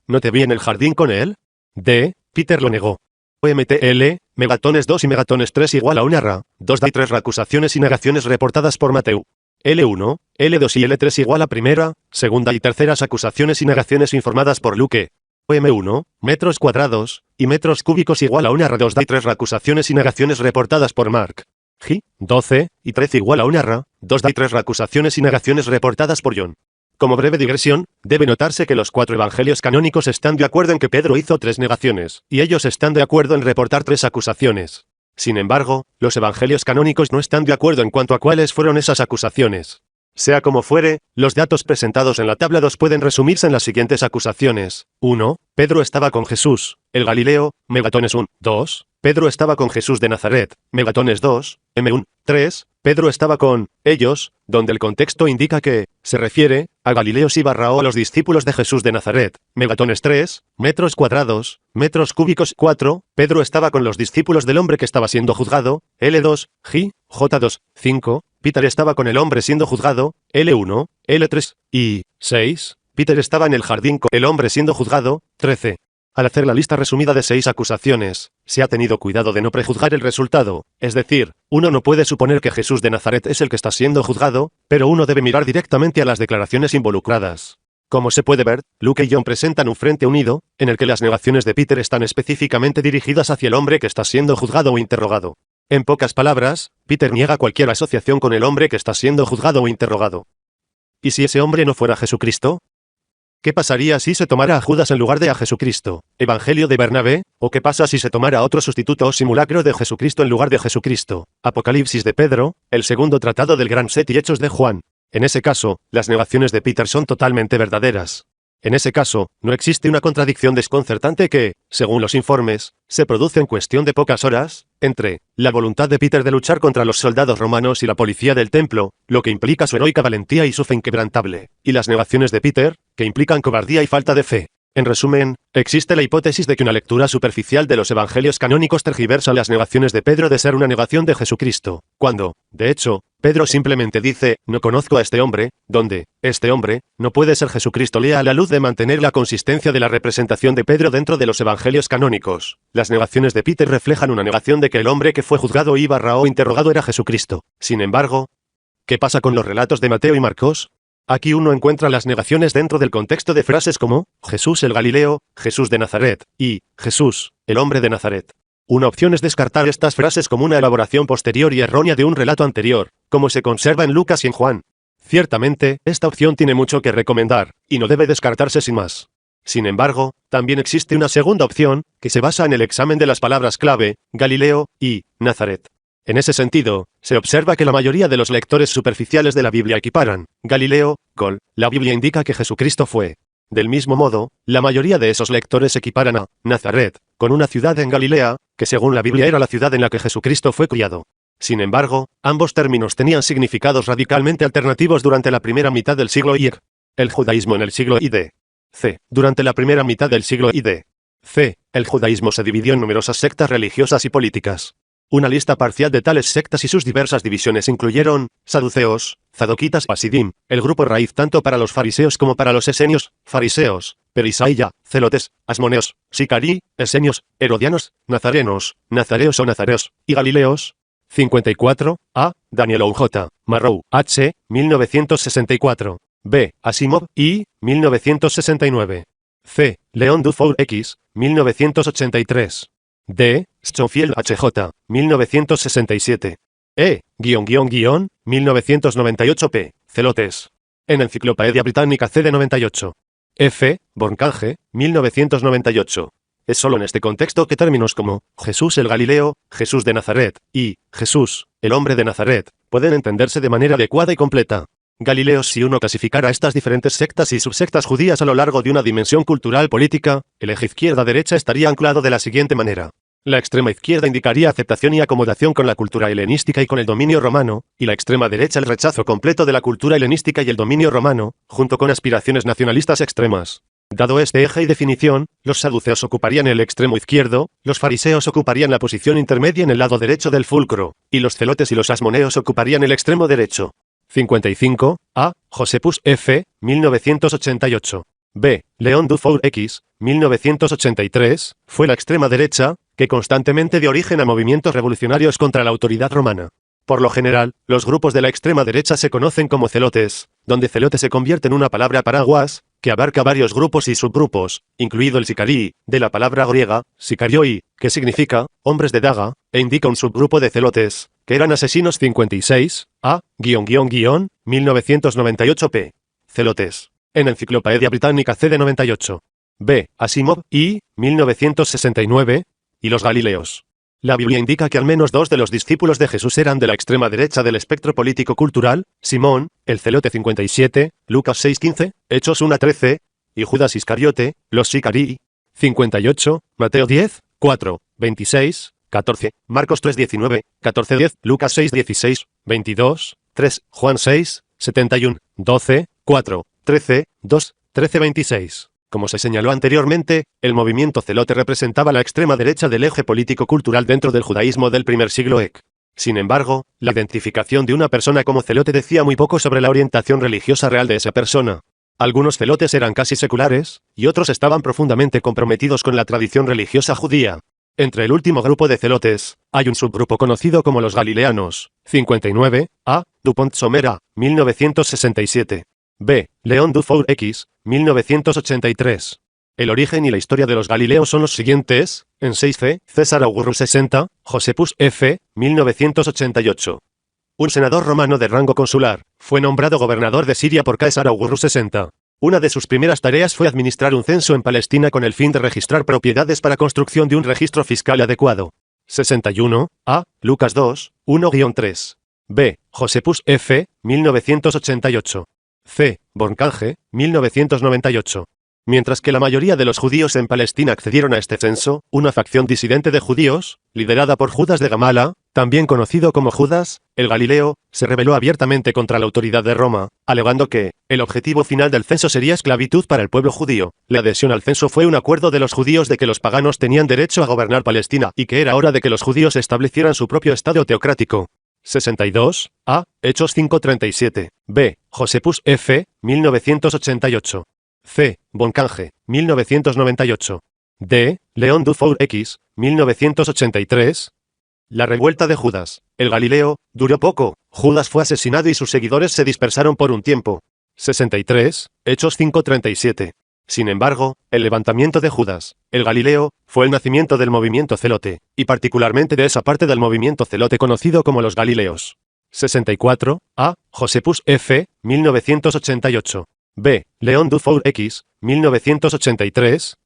¿no te vi en el jardín con él? D, Peter lo negó. OMTL, megatones 2 y megatones 3 igual a una ra, 2 da y 3 acusaciones y negaciones reportadas por Mateo. L1, L2 y L3 igual a primera, segunda y terceras acusaciones y negaciones informadas por Luke. OM1, metros cuadrados, y metros cúbicos igual a una ra, 2 da y 3 acusaciones y negaciones reportadas por Mark. G, 12, y 13 igual a una ra, 2 da y 3 acusaciones y negaciones reportadas por John. Como breve digresión, debe notarse que los 4 evangelios canónicos están de acuerdo en que Pedro hizo 3 negaciones, y ellos están de acuerdo en reportar 3 acusaciones. Sin embargo, los evangelios canónicos no están de acuerdo en cuanto a cuáles fueron esas acusaciones. Sea como fuere, los datos presentados en la tabla 2 pueden resumirse en las siguientes acusaciones. 1. Pedro estaba con Jesús, el Galileo, megatones 1. 2. Pedro estaba con Jesús de Nazaret, megatones 2, M1. 3. Pedro estaba con ellos, donde el contexto indica que se refiere a Galileos y Barrao a los discípulos de Jesús de Nazaret, megatones 3, metros cuadrados, metros cúbicos 4, Pedro estaba con los discípulos del hombre que estaba siendo juzgado, L2, G, J2, 5, Peter estaba con el hombre siendo juzgado, L1, L3, y 6, Peter estaba en el jardín con el hombre siendo juzgado, 13. Al hacer la lista resumida de 6 acusaciones, se ha tenido cuidado de no prejuzgar el resultado, es decir, uno no puede suponer que Jesús de Nazaret es el que está siendo juzgado, pero uno debe mirar directamente a las declaraciones involucradas. Como se puede ver, Luke y John presentan un frente unido, en el que las negaciones de Peter están específicamente dirigidas hacia el hombre que está siendo juzgado o interrogado. En pocas palabras, Peter niega cualquier asociación con el hombre que está siendo juzgado o interrogado. ¿Y si ese hombre no fuera Jesucristo? ¿Qué pasaría si se tomara a Judas en lugar de a Jesucristo? Evangelio de Bernabé, ¿o qué pasa si se tomara otro sustituto o simulacro de Jesucristo en lugar de Jesucristo? Apocalipsis de Pedro, el segundo tratado del Gran Set y Hechos de Juan. En ese caso, las negaciones de Peter son totalmente verdaderas. En ese caso, no existe una contradicción desconcertante que, según los informes, se produce en cuestión de pocas horas, entre la voluntad de Peter de luchar contra los soldados romanos y la policía del templo, lo que implica su heroica valentía y su fe inquebrantable, y las negaciones de Peter, que implican cobardía y falta de fe. En resumen, existe la hipótesis de que una lectura superficial de los evangelios canónicos tergiversa las negaciones de Pedro de ser una negación de Jesucristo, cuando, de hecho, Pedro simplemente dice, no conozco a este hombre, donde, este hombre, no puede ser Jesucristo. Lea a la luz de mantener la consistencia de la representación de Pedro dentro de los evangelios canónicos. Las negaciones de Peter reflejan una negación de que el hombre que fue juzgado y o interrogado era Jesucristo. Sin embargo, ¿qué pasa con los relatos de Mateo y Marcos? Aquí uno encuentra las negaciones dentro del contexto de frases como, Jesús el Galileo, Jesús de Nazaret, y, Jesús, el hombre de Nazaret. Una opción es descartar estas frases como una elaboración posterior y errónea de un relato anterior, como se conserva en Lucas y en Juan. Ciertamente, esta opción tiene mucho que recomendar, y no debe descartarse sin más. Sin embargo, también existe una segunda opción, que se basa en el examen de las palabras clave, Galileo, y Nazaret. En ese sentido, se observa que la mayoría de los lectores superficiales de la Biblia equiparan Galileo con la Biblia indica que Jesucristo fue. Del mismo modo, la mayoría de esos lectores equiparan a Nazaret con una ciudad en Galilea, que según la Biblia era la ciudad en la que Jesucristo fue criado. Sin embargo, ambos términos tenían significados radicalmente alternativos durante la primera mitad del siglo I. El judaísmo en el siglo I.D. C. Durante la primera mitad del siglo I.D. C. El judaísmo se dividió en numerosas sectas religiosas y políticas. Una lista parcial de tales sectas y sus diversas divisiones incluyeron saduceos, zadoquitas, hasidim, el grupo raíz tanto para los fariseos como para los esenios, fariseos, perisaya, celotes, asmoneos, sicarí, esenios, herodianos, nazarenos, nazareos o nazareos, y galileos. 54. A. Daniel J. Marrow, H. 1964. B. Asimov, I. 1969. C. Leon Dufour X. 1983. D. Schofield H.J. 1967. E. ___ 1998 p. Celotes. En Enciclopedia Británica CD 98. F. Borncanje, 1998. Es solo en este contexto que términos como Jesús el Galileo, Jesús de Nazaret, y Jesús, el hombre de Nazaret, pueden entenderse de manera adecuada y completa. Galileo. Si uno clasificara estas diferentes sectas y subsectas judías a lo largo de una dimensión cultural política, el eje izquierda-derecha estaría anclado de la siguiente manera. La extrema izquierda indicaría aceptación y acomodación con la cultura helenística y con el dominio romano, y la extrema derecha el rechazo completo de la cultura helenística y el dominio romano, junto con aspiraciones nacionalistas extremas. Dado este eje y definición, los saduceos ocuparían el extremo izquierdo, los fariseos ocuparían la posición intermedia en el lado derecho del fulcro, y los celotes y los asmoneos ocuparían el extremo derecho. 55. A. Josephus F. 1988. B. Leon Dufour X. 1983, fue la extrema derecha, que constantemente dio origen a movimientos revolucionarios contra la autoridad romana. Por lo general, los grupos de la extrema derecha se conocen como celotes, donde celote se convierte en una palabra paraguas, que abarca varios grupos y subgrupos, incluido el sicarii, de la palabra griega, sicarioi, que significa hombres de daga, e indica un subgrupo de celotes, que eran asesinos. 56. A. ___ 1998 p. Celotes. En Enciclopedia Británica CD 98. B. Asimov, I. 1969. Y los Galileos. La Biblia indica que al menos dos de los discípulos de Jesús eran de la extrema derecha del espectro político-cultural, Simón, el celote 57, Lucas 6:15, Hechos 1:13, y Judas Iscariote, los sicarii. 58, Mateo 10, 4, 26, 14, Marcos 3:19, 14:10, Lucas 6:16, 22, 3, Juan 6, 71, 12, 4, 13, 2, 13:26. Como se señaló anteriormente, el movimiento celote representaba la extrema derecha del eje político-cultural dentro del judaísmo del primer siglo EC. Sin embargo, la identificación de una persona como celote decía muy poco sobre la orientación religiosa real de esa persona. Algunos celotes eran casi seculares, y otros estaban profundamente comprometidos con la tradición religiosa judía. Entre el último grupo de celotes, hay un subgrupo conocido como los galileanos. 59. A. Dupont Somera, 1967. B. Leon Dufour X. 1983. El origen y la historia de los Galileos son los siguientes. En 6c, César Augurus 60, Josephus F. 1988. Un senador romano de rango consular, fue nombrado gobernador de Siria por César Augurus 60. Una de sus primeras tareas fue administrar un censo en Palestina con el fin de registrar propiedades para construcción de un registro fiscal adecuado. 61. A. Lucas 2, 1-3. B. Josephus F. 1988. C. Borncanje, 1998. Mientras que la mayoría de los judíos en Palestina accedieron a este censo, una facción disidente de judíos, liderada por Judas de Gamala, también conocido como Judas, el Galileo, se rebeló abiertamente contra la autoridad de Roma, alegando que el objetivo final del censo sería esclavitud para el pueblo judío. La adhesión al censo fue un acuerdo de los judíos de que los paganos tenían derecho a gobernar Palestina y que era hora de que los judíos establecieran su propio estado teocrático. 62. A. Hechos 5:37. B. Josephus F. 1988. C. Borncanje, 1998. D. Leon Dufour X. 1983. La revuelta de Judas, el Galileo, duró poco. Judas fue asesinado y sus seguidores se dispersaron por un tiempo. 63. Hechos 5:37. Sin embargo, el levantamiento de Judas, el Galileo, fue el nacimiento del movimiento celote, y particularmente de esa parte del movimiento celote conocido como los Galileos. 64. A. Josephus F. 1988. B. León Dufour X, 1983.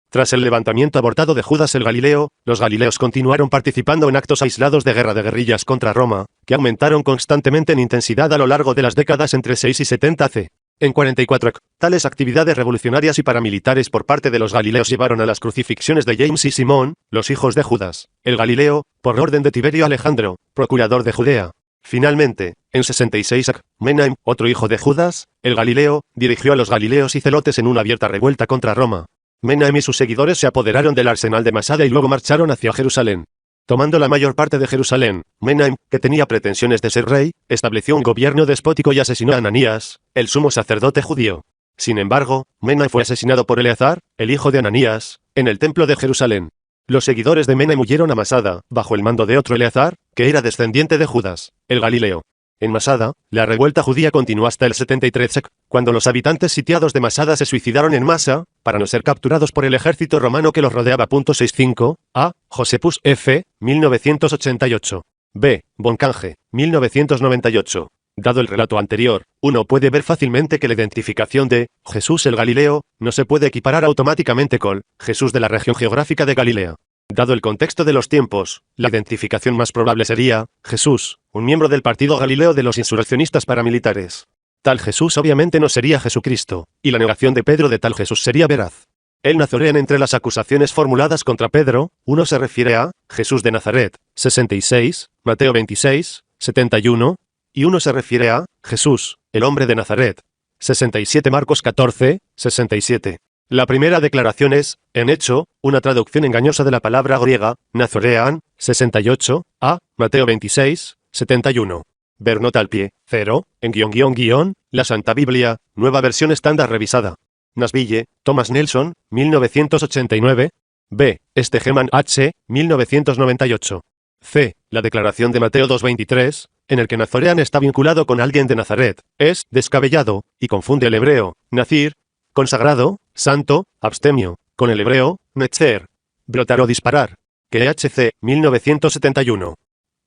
Tras el levantamiento abortado de Judas el Galileo, los galileos continuaron participando en actos aislados de guerra de guerrillas contra Roma, que aumentaron constantemente en intensidad a lo largo de las décadas entre 6 y 70 c. En 44 tales actividades revolucionarias y paramilitares por parte de los galileos llevaron a las crucifixiones de James y Simón, los hijos de Judas, el Galileo, por orden de Tiberio Alejandro, procurador de Judea. Finalmente, en 66 Menahem, otro hijo de Judas, el Galileo, dirigió a los galileos y celotes en una abierta revuelta contra Roma. Menahem y sus seguidores se apoderaron del arsenal de Masada y luego marcharon hacia Jerusalén. Tomando la mayor parte de Jerusalén, Menahem, que tenía pretensiones de ser rey, estableció un gobierno despótico y asesinó a Ananías, el sumo sacerdote judío. Sin embargo, Menahem fue asesinado por Eleazar, el hijo de Ananías, en el templo de Jerusalén. Los seguidores de Menahem huyeron a Masada, bajo el mando de otro Eleazar, que era descendiente de Judas, el Galileo. En Masada, la revuelta judía continuó hasta el 73 cuando los habitantes sitiados de Masada se suicidaron en masa, para no ser capturados por el ejército romano que los rodeaba. 65. A. Josepus F. 1988. B. Boncange, 1998. Dado el relato anterior, uno puede ver fácilmente que la identificación de Jesús el Galileo no se puede equiparar automáticamente con Jesús de la región geográfica de Galilea. Dado el contexto de los tiempos, la identificación más probable sería Jesús, un miembro del partido Galileo de los insurreccionistas paramilitares. Tal Jesús obviamente no sería Jesucristo, y la negación de Pedro de tal Jesús sería veraz. El Nazarean entre las acusaciones formuladas contra Pedro, uno se refiere a Jesús de Nazaret, 66, Mateo 26, 71, y uno se refiere a Jesús, el hombre de Nazaret, 67 Marcos 14, 67. La primera declaración es, en hecho, una traducción engañosa de la palabra griega, Nazorean, 68, a Mateo 26, 71. Ver nota al pie, 0, en la Santa Biblia, nueva versión estándar revisada. Nasville, Thomas Nelson, 1989. B. Stegeman H., 1998. C. La declaración de Mateo 2:23, en el que Nazorean está vinculado con alguien de Nazaret, es descabellado, y confunde el hebreo, nazir, consagrado, santo, abstemio, con el hebreo, netzer, brotar o disparar, que HC, 1971.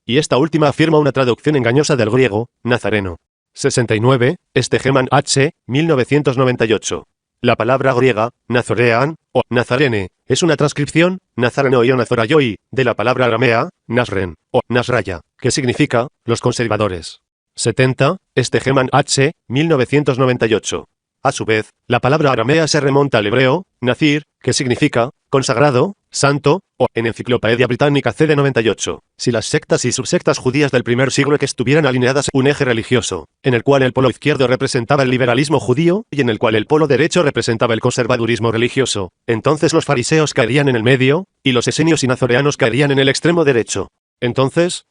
Y esta última afirma una traducción engañosa del griego, nazareno. 69, Stegeman H., 1998. La palabra griega, nazorean, o nazarene, es una transcripción, nazareno o nazorayoi, de la palabra aramea, nasren, o nasraya, que significa, los conservadores. 70, Stegeman H., 1998. A su vez, la palabra aramea se remonta al hebreo, nazir, que significa, consagrado, santo, o, en Enciclopedia Británica CD 98, si las sectas y subsectas judías del primer siglo que estuvieran alineadas en un eje religioso, en el cual el polo izquierdo representaba el liberalismo judío, y en el cual el polo derecho representaba el conservadurismo religioso, entonces los fariseos caerían en el medio, y los esenios y nazoreanos caerían en el extremo derecho. Entonces,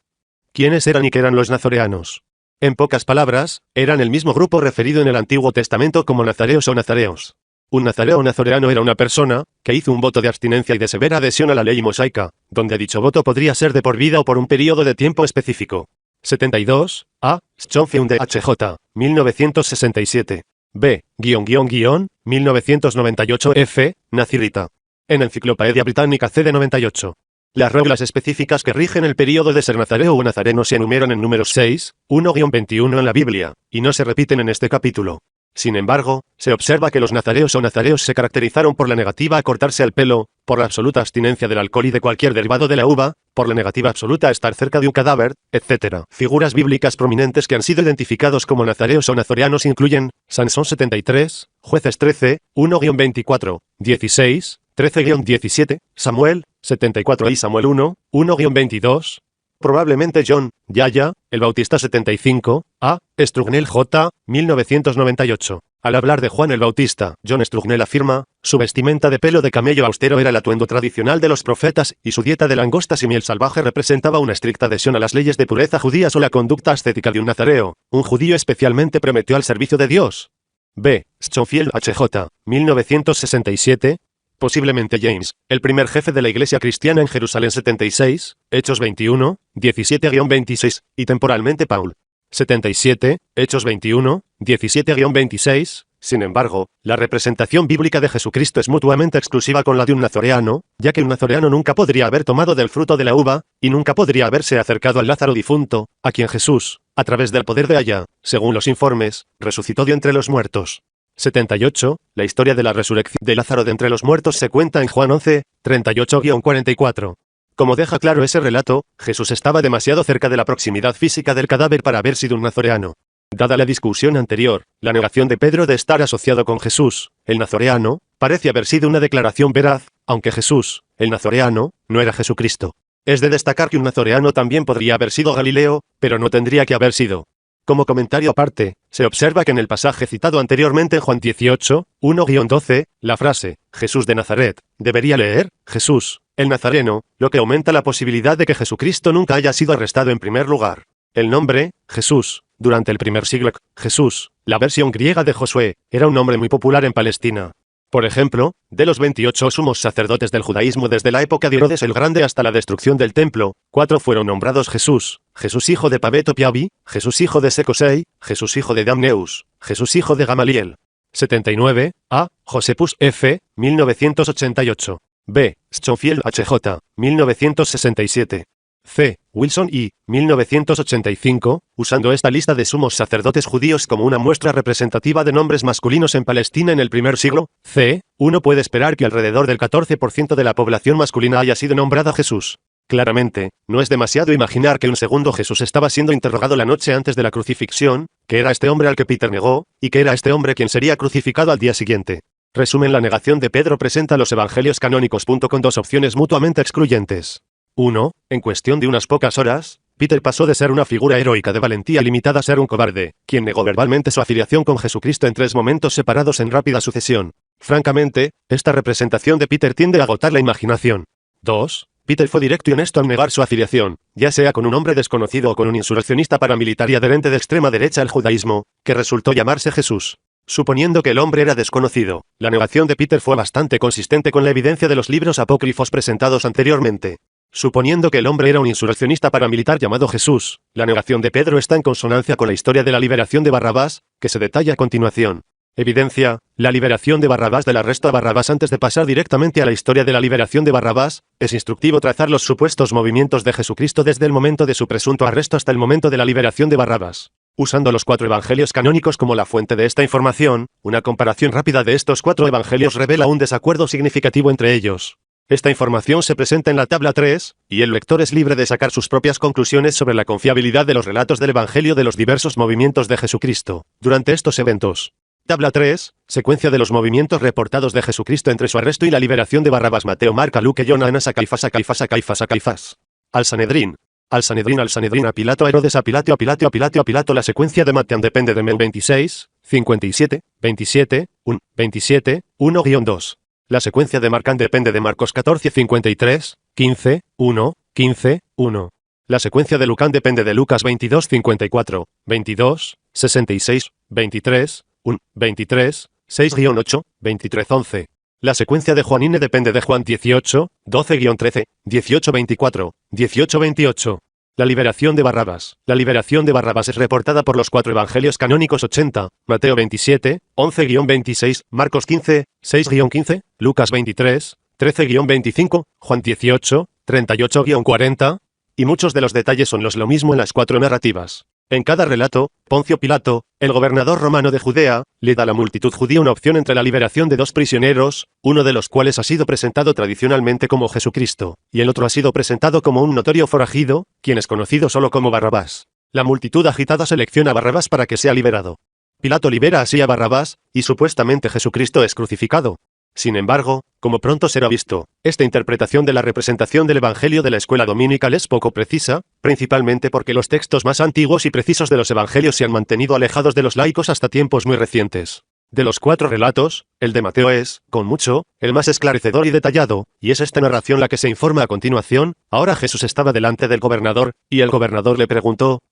¿quiénes eran y qué eran los nazoreanos? En pocas palabras, eran el mismo grupo referido en el Antiguo Testamento como nazareos o nazareos. Un nazareo o nazoreano era una persona que hizo un voto de abstinencia y de severa adhesión a la ley mosaica, donde dicho voto podría ser de por vida o por un periodo de tiempo específico. 72. A. Schoenfeld H.J. 1967. B. 1998 F. Nazirita. En Enciclopedia Británica CD 98. Las reglas específicas que rigen el período de ser nazareo o nazareno se enumeran en números 6, 1-21 en la Biblia, y no se repiten en este capítulo. Sin embargo, se observa que los nazareos o nazareos se caracterizaron por la negativa a cortarse el pelo, por la absoluta abstinencia del alcohol y de cualquier derivado de la uva, por la negativa absoluta a estar cerca de un cadáver, etc. Figuras bíblicas prominentes que han sido identificados como nazareos o nazoreanos incluyen Sansón 73, Jueces 13, 1-24, 16, 13-17, Samuel, 74 y Samuel 1, 1-22, probablemente John, Yaya, el Bautista 75, A. Strugnell J. 1998. Al hablar de Juan el Bautista, John Strugnell afirma, su vestimenta de pelo de camello austero era el atuendo tradicional de los profetas, y su dieta de langostas y miel salvaje representaba una estricta adhesión a las leyes de pureza judías o la conducta ascética de un nazareo, un judío especialmente prometió al servicio de Dios. B. Schoenfeld H.J. 1967, posiblemente James, el primer jefe de la iglesia cristiana en Jerusalén 76, Hechos 21, 17-26, y temporalmente Paul. 77, Hechos 21, 17-26, sin embargo, la representación bíblica de Jesucristo es mutuamente exclusiva con la de un nazoreano, ya que un nazoreano nunca podría haber tomado del fruto de la uva, y nunca podría haberse acercado al Lázaro difunto, a quien Jesús, a través del poder de Allá, según los informes, resucitó de entre los muertos. 78. La historia de la resurrección de Lázaro de entre los muertos se cuenta en Juan 11, 38-44. Como deja claro ese relato, Jesús estaba demasiado cerca de la proximidad física del cadáver para haber sido un nazoreano. Dada la discusión anterior, la negación de Pedro de estar asociado con Jesús, el nazoreano, parece haber sido una declaración veraz, aunque Jesús, el nazoreano, no era Jesucristo. Es de destacar que un nazoreano también podría haber sido Galileo, pero no tendría que haber sido. Como comentario aparte, se observa que en el pasaje citado anteriormente en Juan 18, 1-12, la frase, Jesús de Nazaret, debería leer, Jesús, el Nazareno, lo que aumenta la posibilidad de que Jesucristo nunca haya sido arrestado en primer lugar. El nombre, Jesús, durante el primer siglo, Jesús, la versión griega de Josué, era un nombre muy popular en Palestina. Por ejemplo, de los 28 sumos sacerdotes del judaísmo desde la época de Herodes el Grande hasta la destrucción del templo, 4 fueron nombrados Jesús, Jesús hijo de Pabeto Piavi, Jesús hijo de Secosei, Jesús hijo de Damneus, Jesús hijo de Gamaliel. 79. A. Josepus F. 1988. B. Schofield H.J. 1967. C. Wilson I. 1985, usando esta lista de sumos sacerdotes judíos como una muestra representativa de nombres masculinos en Palestina en el primer siglo. C. Uno puede esperar que alrededor del 14% de la población masculina haya sido nombrada Jesús. Claramente, no es demasiado imaginar que un segundo Jesús estaba siendo interrogado la noche antes de la crucifixión, que era este hombre al que Peter negó, y que era este hombre quien sería crucificado al día siguiente. Resumen: la negación de Pedro presenta los evangelios canónicos. Con dos opciones mutuamente excluyentes. 1. En cuestión de unas pocas horas, Peter pasó de ser una figura heroica de valentía limitada a ser un cobarde, quien negó verbalmente su afiliación con Jesucristo en 3 momentos separados en rápida sucesión. Francamente, esta representación de Peter tiende a agotar la imaginación. 2. Peter fue directo y honesto al negar su afiliación, ya sea con un hombre desconocido o con un insurreccionista paramilitar y adherente de extrema derecha al judaísmo, que resultó llamarse Jesús. Suponiendo que el hombre era desconocido, la negación de Peter fue bastante consistente con la evidencia de los libros apócrifos presentados anteriormente. Suponiendo que el hombre era un insurreccionista paramilitar llamado Jesús, la negación de Pedro está en consonancia con la historia de la liberación de Barrabás, que se detalla a continuación. Evidencia: la liberación de Barrabás del arresto a Barrabás. Antes de pasar directamente a la historia de la liberación de Barrabás, es instructivo trazar los supuestos movimientos de Jesucristo desde el momento de su presunto arresto hasta el momento de la liberación de Barrabás. Usando los 4 evangelios canónicos como la fuente de esta información, una comparación rápida de estos 4 evangelios revela un desacuerdo significativo entre ellos. Esta información se presenta en la tabla 3, y el lector es libre de sacar sus propias conclusiones sobre la confiabilidad de los relatos del Evangelio de los diversos movimientos de Jesucristo durante estos eventos. Tabla 3, secuencia de los movimientos reportados de Jesucristo entre su arresto y la liberación de Barrabás. Mateo, Marca, Luque, John, Anás, a Caifás, a Caifás, a Caifás, a Caifás. Al Sanedrín. Al Sanedrín, al Sanedrín, a Pilato, a Herodes, a Pilato, a Pilato, a Pilato, a Pilato. La secuencia de Matean depende de Mel 26, 57, 27, 1, 27, 1-2. La secuencia de Marcán depende de Marcos 14, 53, 15, 1, 15, 1. La secuencia de Lucán depende de Lucas 22, 54, 22, 66, 23, 1, 23, 6-8, 23, 11. La secuencia de Juanine depende de Juan 18, 12-13, 18-24, 18-28. La liberación de Barrabás. La liberación de Barrabás es reportada por los 4 evangelios canónicos 80, Mateo 27, 11-26, Marcos 15, 6-15, Lucas 23, 13-25, Juan 18, 38-40, y muchos de los detalles son lo mismo en las 4 narrativas. En cada relato, Poncio Pilato, el gobernador romano de Judea, le da a la multitud judía una opción entre la liberación de 2 prisioneros, uno de los cuales ha sido presentado tradicionalmente como Jesucristo, y el otro ha sido presentado como un notorio forajido, quien es conocido solo como Barrabás. La multitud agitada selecciona a Barrabás para que sea liberado. Pilato libera así a Barrabás, y supuestamente Jesucristo es crucificado. Sin embargo, como pronto será visto, esta interpretación de la representación del Evangelio de la escuela dominical es poco precisa, principalmente porque los textos más antiguos y precisos de los Evangelios se han mantenido alejados de los laicos hasta tiempos muy recientes. De los 4 relatos, el de Mateo es, con mucho, el más esclarecedor y detallado, y es esta narración la que se informa a continuación. Ahora Jesús estaba delante del gobernador, y el gobernador le preguntó: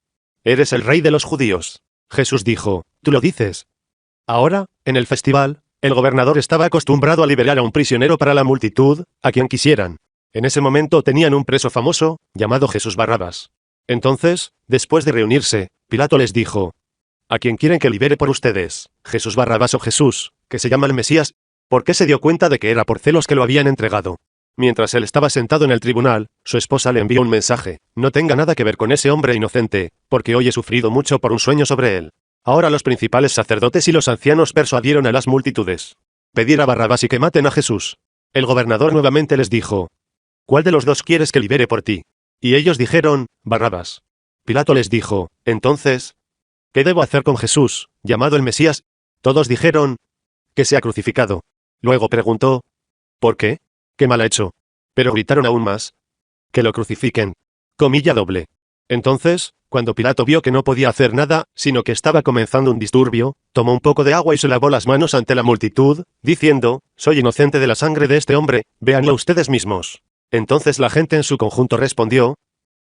¿Eres el rey de los judíos? Jesús dijo: Tú lo dices. Ahora, en el festival, el gobernador estaba acostumbrado a liberar a un prisionero para la multitud, a quien quisieran. En ese momento tenían un preso famoso, llamado Jesús Barrabás. Entonces, después de reunirse, Pilato les dijo: ¿A quién quieren que libere por ustedes, Jesús Barrabás o Jesús, que se llama el Mesías? ¿Por qué se dio cuenta de que era por celos que lo habían entregado? Mientras él estaba sentado en el tribunal, su esposa le envió un mensaje: No tenga nada que ver con ese hombre inocente, porque hoy he sufrido mucho por un sueño sobre él. Ahora los principales sacerdotes y los ancianos persuadieron a las multitudes. Pedir a Barrabás y que maten a Jesús. El gobernador nuevamente les dijo: ¿Cuál de los dos quieres que libere por ti? Y ellos dijeron: Barrabás. Pilato les dijo: Entonces, ¿qué debo hacer con Jesús, llamado el Mesías? Todos dijeron: que sea crucificado. Luego preguntó: ¿por qué? ¿Qué mal ha hecho? Pero gritaron aún más: que lo crucifiquen. Comilla doble. Entonces, cuando Pilato vio que no podía hacer nada, sino que estaba comenzando un disturbio, tomó un poco de agua y se lavó las manos ante la multitud, diciendo: soy inocente de la sangre de este hombre, véanlo ustedes mismos. Entonces la gente en su conjunto respondió: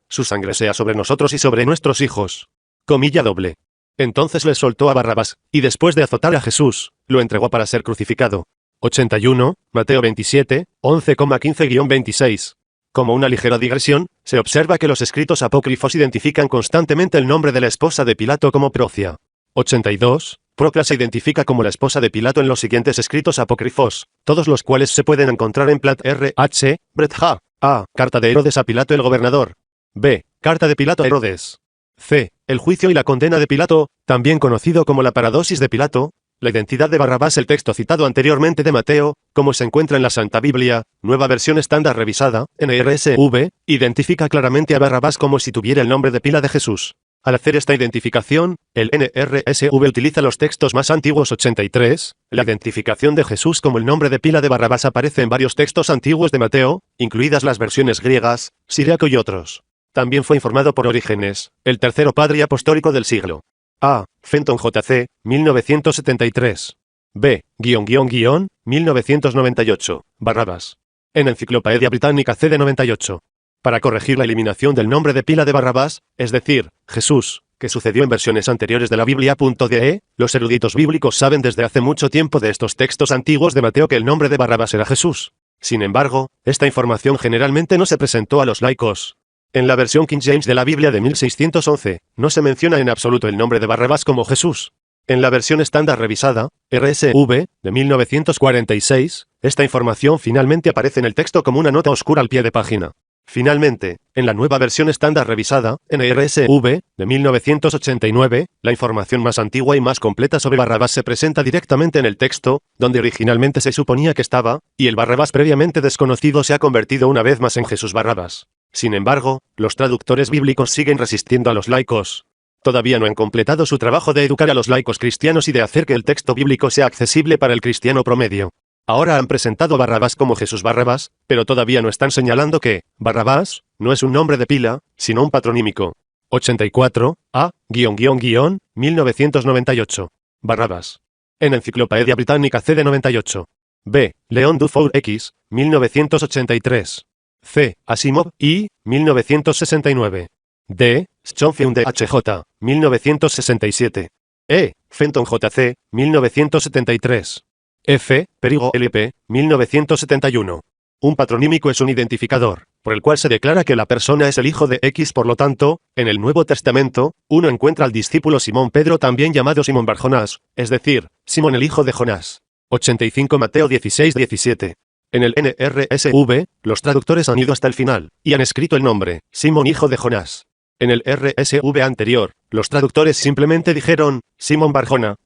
su sangre sea sobre nosotros y sobre nuestros hijos. Comilla doble. Entonces les soltó a Barrabás, y después de azotar a Jesús, lo entregó para ser crucificado. 81, Mateo 27, 11,15-26. Como una ligera digresión, se observa que los escritos apócrifos identifican constantemente el nombre de la esposa de Pilato como Procia. 82, Procla se identifica como la esposa de Pilato en los siguientes escritos apócrifos, todos los cuales se pueden encontrar en Plat R.H., Bret H. A. Carta de Herodes a Pilato el gobernador. B. Carta de Pilato a Herodes. C. El juicio y la condena de Pilato, también conocido como la paradosis de Pilato. La identidad de Barrabás. El texto citado anteriormente de Mateo, como se encuentra en la Santa Biblia, Nueva Versión Estándar Revisada, NRSV, identifica claramente a Barrabás como si tuviera el nombre de pila de Jesús. Al hacer esta identificación, el NRSV utiliza los textos más antiguos. 83. La identificación de Jesús como el nombre de pila de Barrabás aparece en varios textos antiguos de Mateo, incluidas las versiones griegas, siríaco y otros. También fue informado por Orígenes, el tercero padre apostólico del siglo. A. Fenton J.C., 1973. B. 1998. Barrabás. En Enciclopedia Británica CD 98. Para corregir la eliminación del nombre de pila de Barrabás, es decir, Jesús, que sucedió en versiones anteriores de la Biblia.de, los eruditos bíblicos saben desde hace mucho tiempo de estos textos antiguos de Mateo que el nombre de Barrabás era Jesús. Sin embargo, esta información generalmente no se presentó a los laicos. En la versión King James de la Biblia de 1611, no se menciona en absoluto el nombre de Barrabás como Jesús. En la versión estándar revisada, RSV, de 1946, esta información finalmente aparece en el texto como una nota oscura al pie de página. Finalmente, en la nueva versión estándar revisada, NRSV, de 1989, la información más antigua y más completa sobre Barrabás se presenta directamente en el texto, donde originalmente se suponía que estaba, y el Barrabás previamente desconocido se ha convertido una vez más en Jesús Barrabás. Sin embargo, los traductores bíblicos siguen resistiendo a los laicos. Todavía no han completado su trabajo de educar a los laicos cristianos y de hacer que el texto bíblico sea accesible para el cristiano promedio. Ahora han presentado a Barrabás como Jesús Barrabás, pero todavía no están señalando que Barrabás no es un nombre de pila, sino un patronímico. 84, A, 1998. Barrabás. En Enciclopedia Británica CD 98. B. Leon Dufour X, 1983. C. Asimov, I, 1969. D. Schoenfield H.J., 1967. E. Fenton J.C., 1973. F. Perigo L.P., 1971. Un patronímico es un identificador, por el cual se declara que la persona es el hijo de X. Por lo tanto, en el Nuevo Testamento, uno encuentra al discípulo Simón Pedro también llamado Simón Bar Jonás, es decir, Simón el hijo de Jonás. 85 Mateo 16-17. En el NRSV, los traductores han ido hasta el final, y han escrito el nombre, Simón hijo de Jonás. En el RSV anterior, los traductores simplemente dijeron, Simón Bar Jona.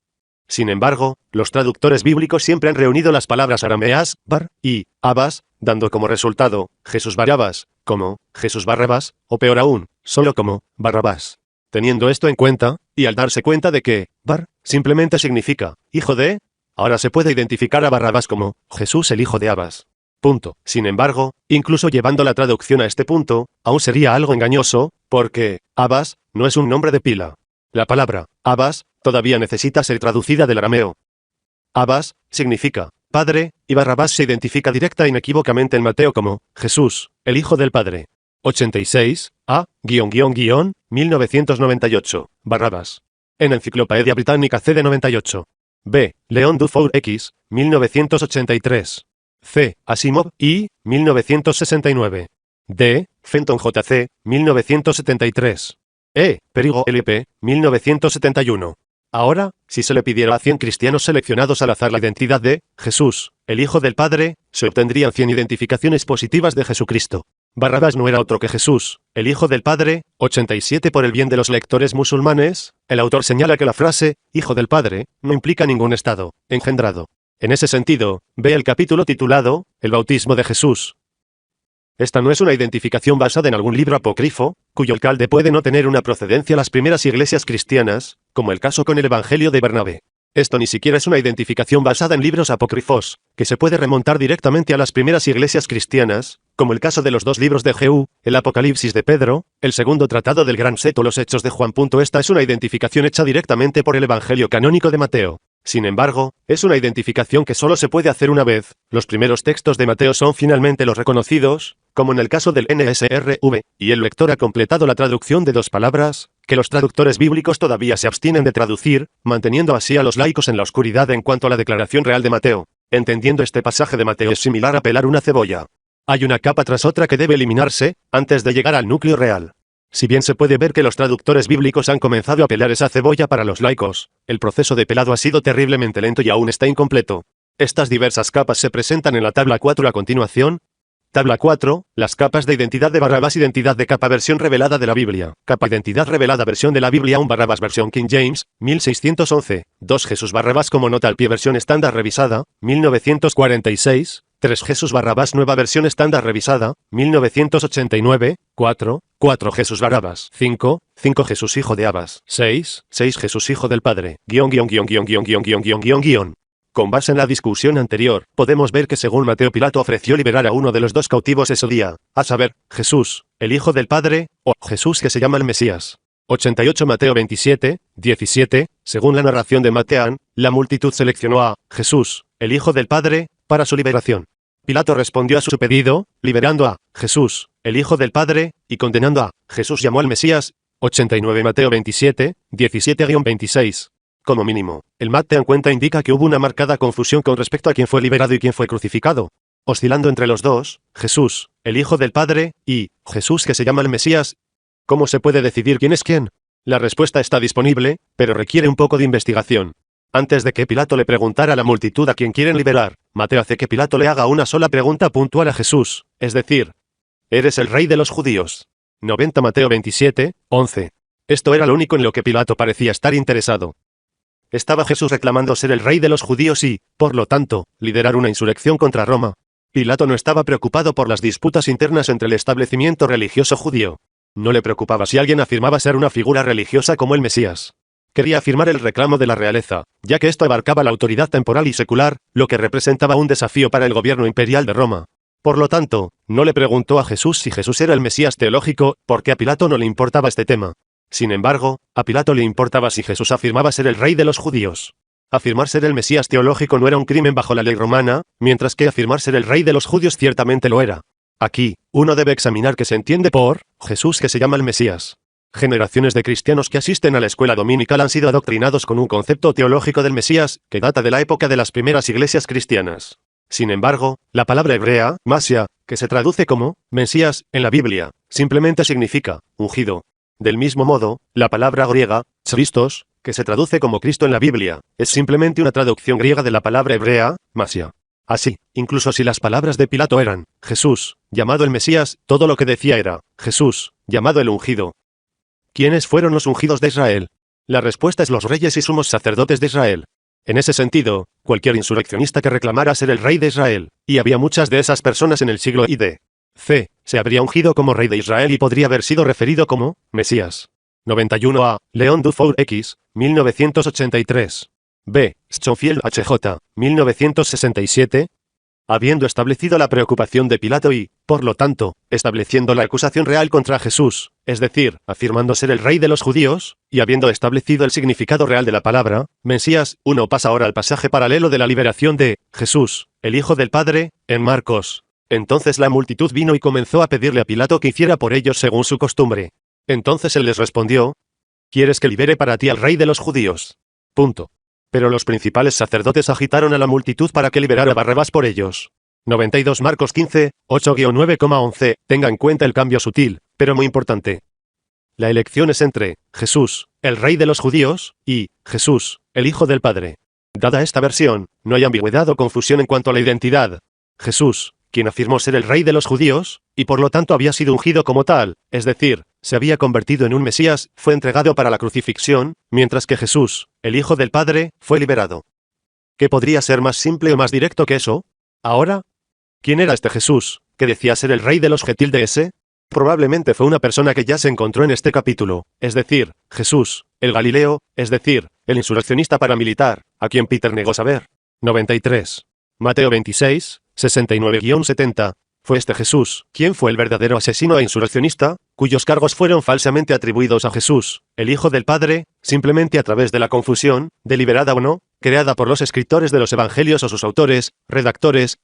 Sin embargo, los traductores bíblicos siempre han reunido las palabras arameas, Bar, y Abas, dando como resultado, Jesús Barabás, como Jesús Barrabás, o peor aún, solo como Barrabás. Teniendo esto en cuenta, y al darse cuenta de que Bar simplemente significa hijo de, ahora se puede identificar a Barrabás como Jesús el hijo de Abas. Punto. Sin embargo, incluso llevando la traducción a este punto, aún sería algo engañoso, porque Abas no es un nombre de pila. La palabra Abas todavía necesita ser traducida del arameo. Abas significa padre, y Barrabás se identifica directa e inequívocamente en Mateo como Jesús, el hijo del Padre. 86, A, 1998, Barrabás. En Enciclopedia Británica CD 98. B. Leon Dufour X, 1983. C. Asimov, I, 1969. D. Fenton J.C., 1973. E. Perigo L.P., 1971. Ahora, si se le pidiera a 100 cristianos seleccionados al azar la identidad de Jesús, el Hijo del Padre, se obtendrían 100 identificaciones positivas de Jesucristo. Barrabás no era otro que Jesús, el Hijo del Padre. 87. Por el bien de los lectores musulmanes, el autor señala que la frase, Hijo del Padre, no implica ningún estado, engendrado. En ese sentido, ve el capítulo titulado, El bautismo de Jesús. Esta no es una identificación basada en algún libro apócrifo, cuyo alcalde puede no tener una procedencia a las primeras iglesias cristianas, como el caso con el Evangelio de Bernabé. Esto ni siquiera es una identificación basada en libros apócrifos, que se puede remontar directamente a las primeras iglesias cristianas, como el caso de los 2 libros de Jehú, el Apocalipsis de Pedro, el segundo tratado del Gran Seto, los Hechos de Juan. Esta es una identificación hecha directamente por el Evangelio canónico de Mateo. Sin embargo, es una identificación que solo se puede hacer una vez. Los primeros textos de Mateo son finalmente los reconocidos, como en el caso del NSRV, y el lector ha completado la traducción de 2 palabras, que los traductores bíblicos todavía se abstienen de traducir, manteniendo así a los laicos en la oscuridad en cuanto a la declaración real de Mateo. Entendiendo este pasaje de Mateo es similar a pelar una cebolla. Hay una capa tras otra que debe eliminarse, antes de llegar al núcleo real. Si bien se puede ver que los traductores bíblicos han comenzado a pelar esa cebolla para los laicos, el proceso de pelado ha sido terriblemente lento y aún está incompleto. Estas diversas capas se presentan en la tabla 4 a continuación. Tabla 4, las capas de identidad de Barrabás. Identidad de capa, versión revelada de la Biblia. Capa identidad revelada, versión de la Biblia. 1 Barrabás, versión King James, 1611. 2 Jesús Barrabás como nota al pie, versión estándar revisada, 1946. 3 Jesús Barrabás, nueva versión estándar revisada, 1989. 4 Jesús Barrabás. 5 Jesús hijo de Abas. 6 Jesús hijo del Padre. Con base en la discusión anterior, podemos ver que según Mateo, Pilato ofreció liberar a uno de los 2 cautivos ese día, a saber, Jesús, el Hijo del Padre, o Jesús que se llama el Mesías. 88 Mateo 27, 17, según la narración de Mateán, la multitud seleccionó a Jesús, el Hijo del Padre, para su liberación. Pilato respondió a su pedido, liberando a Jesús, el Hijo del Padre, y condenando a Jesús llamó al Mesías. 89 Mateo 27, 17-26. Como mínimo, el Mateán cuenta indica que hubo una marcada confusión con respecto a quién fue liberado y quién fue crucificado. Oscilando entre los dos, Jesús, el Hijo del Padre, y Jesús que se llama el Mesías. ¿Cómo se puede decidir quién es quién? La respuesta está disponible, pero requiere un poco de investigación. Antes de que Pilato le preguntara a la multitud a quién quieren liberar, Mateo hace que Pilato le haga una sola pregunta puntual a Jesús, es decir, ¿eres el rey de los judíos? 90 Mateo 27, 11. Esto era lo único en lo que Pilato parecía estar interesado. Estaba Jesús reclamando ser el rey de los judíos y, por lo tanto, liderar una insurrección contra Roma. Pilato no estaba preocupado por las disputas internas entre el establecimiento religioso judío. No le preocupaba si alguien afirmaba ser una figura religiosa como el Mesías. Quería afirmar el reclamo de la realeza, ya que esto abarcaba la autoridad temporal y secular, lo que representaba un desafío para el gobierno imperial de Roma. Por lo tanto, no le preguntó a Jesús si Jesús era el Mesías teológico, porque a Pilato no le importaba este tema. Sin embargo, a Pilato le importaba si Jesús afirmaba ser el rey de los judíos. Afirmar ser el Mesías teológico no era un crimen bajo la ley romana, mientras que afirmar ser el rey de los judíos ciertamente lo era. Aquí, uno debe examinar qué se entiende por Jesús que se llama el Mesías. Generaciones de cristianos que asisten a la escuela dominical han sido adoctrinados con un concepto teológico del Mesías, que data de la época de las primeras iglesias cristianas. Sin embargo, la palabra hebrea, Masia, que se traduce como Mesías en la Biblia, simplemente significa ungido. Del mismo modo, la palabra griega, Christos, que se traduce como Cristo en la Biblia, es simplemente una traducción griega de la palabra hebrea, Masia. Así, incluso si las palabras de Pilato eran Jesús, llamado el Mesías, todo lo que decía era Jesús, llamado el ungido. ¿Quiénes fueron los ungidos de Israel? La respuesta es los reyes y sumos sacerdotes de Israel. En ese sentido, cualquier insurreccionista que reclamara ser el rey de Israel, y había muchas de esas personas en el siglo I.D. C. se habría ungido como rey de Israel y podría haber sido referido como Mesías. 91 A. León Dufour X, 1983. B. Schofield H.J., 1967. Habiendo establecido la preocupación de Pilato y, por lo tanto, estableciendo la acusación real contra Jesús, es decir, afirmando ser el rey de los judíos, y habiendo establecido el significado real de la palabra, Mesías, uno pasa ahora al pasaje paralelo de la liberación de Jesús, el Hijo del Padre, en Marcos. Entonces la multitud vino y comenzó a pedirle a Pilato que hiciera por ellos según su costumbre. Entonces él les respondió: ¿Quieres que libere para ti al rey de los judíos? Punto. Pero los principales sacerdotes agitaron a la multitud para que liberara a Barrabás por ellos. 92 Marcos 15, 8-9,11. Tenga en cuenta el cambio sutil, pero muy importante. La elección es entre Jesús, el rey de los judíos, y Jesús, el Hijo del Padre. Dada esta versión, no hay ambigüedad o confusión en cuanto a la identidad. Jesús, quien afirmó ser el rey de los judíos, y por lo tanto había sido ungido como tal, es decir, se había convertido en un Mesías, fue entregado para la crucifixión, mientras que Jesús, el Hijo del Padre, fue liberado. ¿Qué podría ser más simple o más directo que eso? Ahora, ¿quién era este Jesús, que decía ser el rey de los G-S? Probablemente fue una persona que ya se encontró en este capítulo, es decir, Jesús, el Galileo, es decir, el insurreccionista paramilitar, a quien Peter negó saber. 93. Mateo 26, 69-70. Fue este Jesús, quien fue el verdadero asesino e insurreccionista, cuyos cargos fueron falsamente atribuidos a Jesús, el Hijo del Padre, simplemente a través de la confusión, deliberada o no, creada por los escritores de los evangelios o sus autores, redactores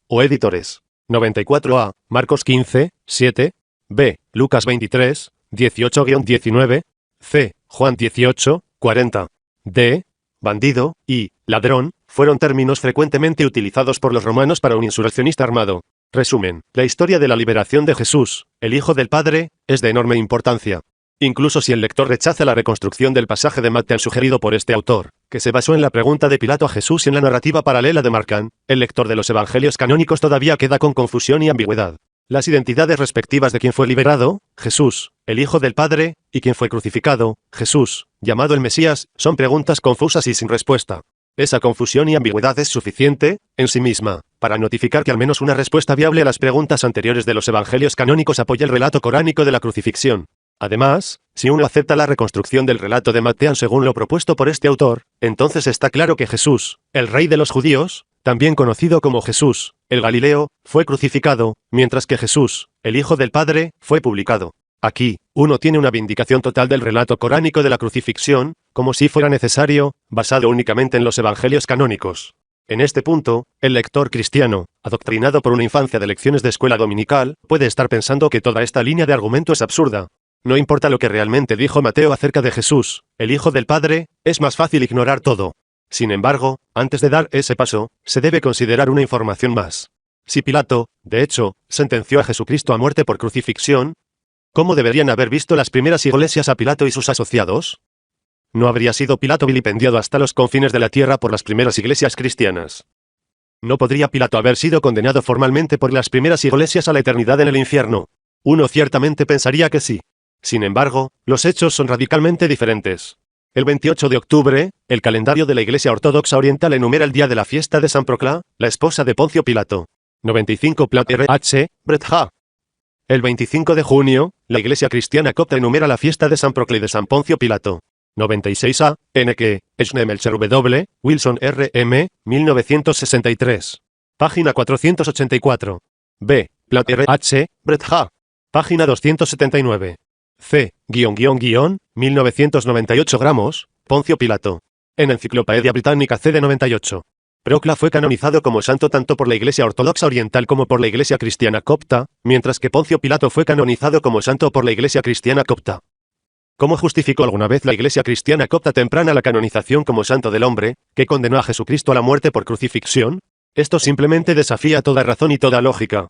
o editores. 94a, Marcos 15, 7, b, Lucas 23, 18-19, c, Juan 18, 40, d, bandido y ladrón fueron términos frecuentemente utilizados por los romanos para un insurreccionista armado. Resumen, la historia de la liberación de Jesús, el Hijo del Padre, es de enorme importancia. Incluso si el lector rechaza la reconstrucción del pasaje de Mateo sugerido por este autor, que se basó en la pregunta de Pilato a Jesús y en la narrativa paralela de Marcán, el lector de los evangelios canónicos todavía queda con confusión y ambigüedad. Las identidades respectivas de quien fue liberado, Jesús, el Hijo del Padre, y quien fue crucificado, Jesús, llamado el Mesías, son preguntas confusas y sin respuesta. Esa confusión y ambigüedad es suficiente, en sí misma, para notificar que al menos una respuesta viable a las preguntas anteriores de los evangelios canónicos apoya el relato coránico de la crucifixión. Además, si uno acepta la reconstrucción del relato de Mateo según lo propuesto por este autor, entonces está claro que Jesús, el rey de los judíos, también conocido como Jesús, el Galileo, fue crucificado, mientras que Jesús, el Hijo del Padre, fue publicado. Aquí, uno tiene una vindicación total del relato coránico de la crucifixión, como si fuera necesario, basado únicamente en los evangelios canónicos. En este punto, el lector cristiano, adoctrinado por una infancia de lecciones de escuela dominical, puede estar pensando que toda esta línea de argumento es absurda. No importa lo que realmente dijo Mateo acerca de Jesús, el Hijo del Padre, es más fácil ignorar todo. Sin embargo, antes de dar ese paso, se debe considerar una información más. Si Pilato, de hecho, sentenció a Jesucristo a muerte por crucifixión, ¿cómo deberían haber visto las primeras iglesias a Pilato y sus asociados? ¿No habría sido Pilato vilipendiado hasta los confines de la tierra por las primeras iglesias cristianas? ¿No podría Pilato haber sido condenado formalmente por las primeras iglesias a la eternidad en el infierno? Uno ciertamente pensaría que sí. Sin embargo, los hechos son radicalmente diferentes. El 28 de octubre, el calendario de la Iglesia Ortodoxa Oriental enumera el día de la fiesta de San Procla, la esposa de Poncio Pilato. 95 Plat RH, Bretja. El 25 de junio, la Iglesia Cristiana Copta enumera la fiesta de San Procla y de San Poncio Pilato. 96a, NK, Schneemelcher W, Wilson R.M., 1963. Página 484. B. Plat RH, Bretja. Página 279. C. 1998 gramos, Poncio Pilato. En Enciclopedia Británica CD 98. Procla fue canonizado como santo tanto por la Iglesia Ortodoxa Oriental como por la Iglesia Cristiana Copta, mientras que Poncio Pilato fue canonizado como santo por la Iglesia Cristiana Copta. ¿Cómo justificó alguna vez la Iglesia Cristiana Copta temprana la canonización como santo del hombre, que condenó a Jesucristo a la muerte por crucifixión? Esto simplemente desafía toda razón y toda lógica.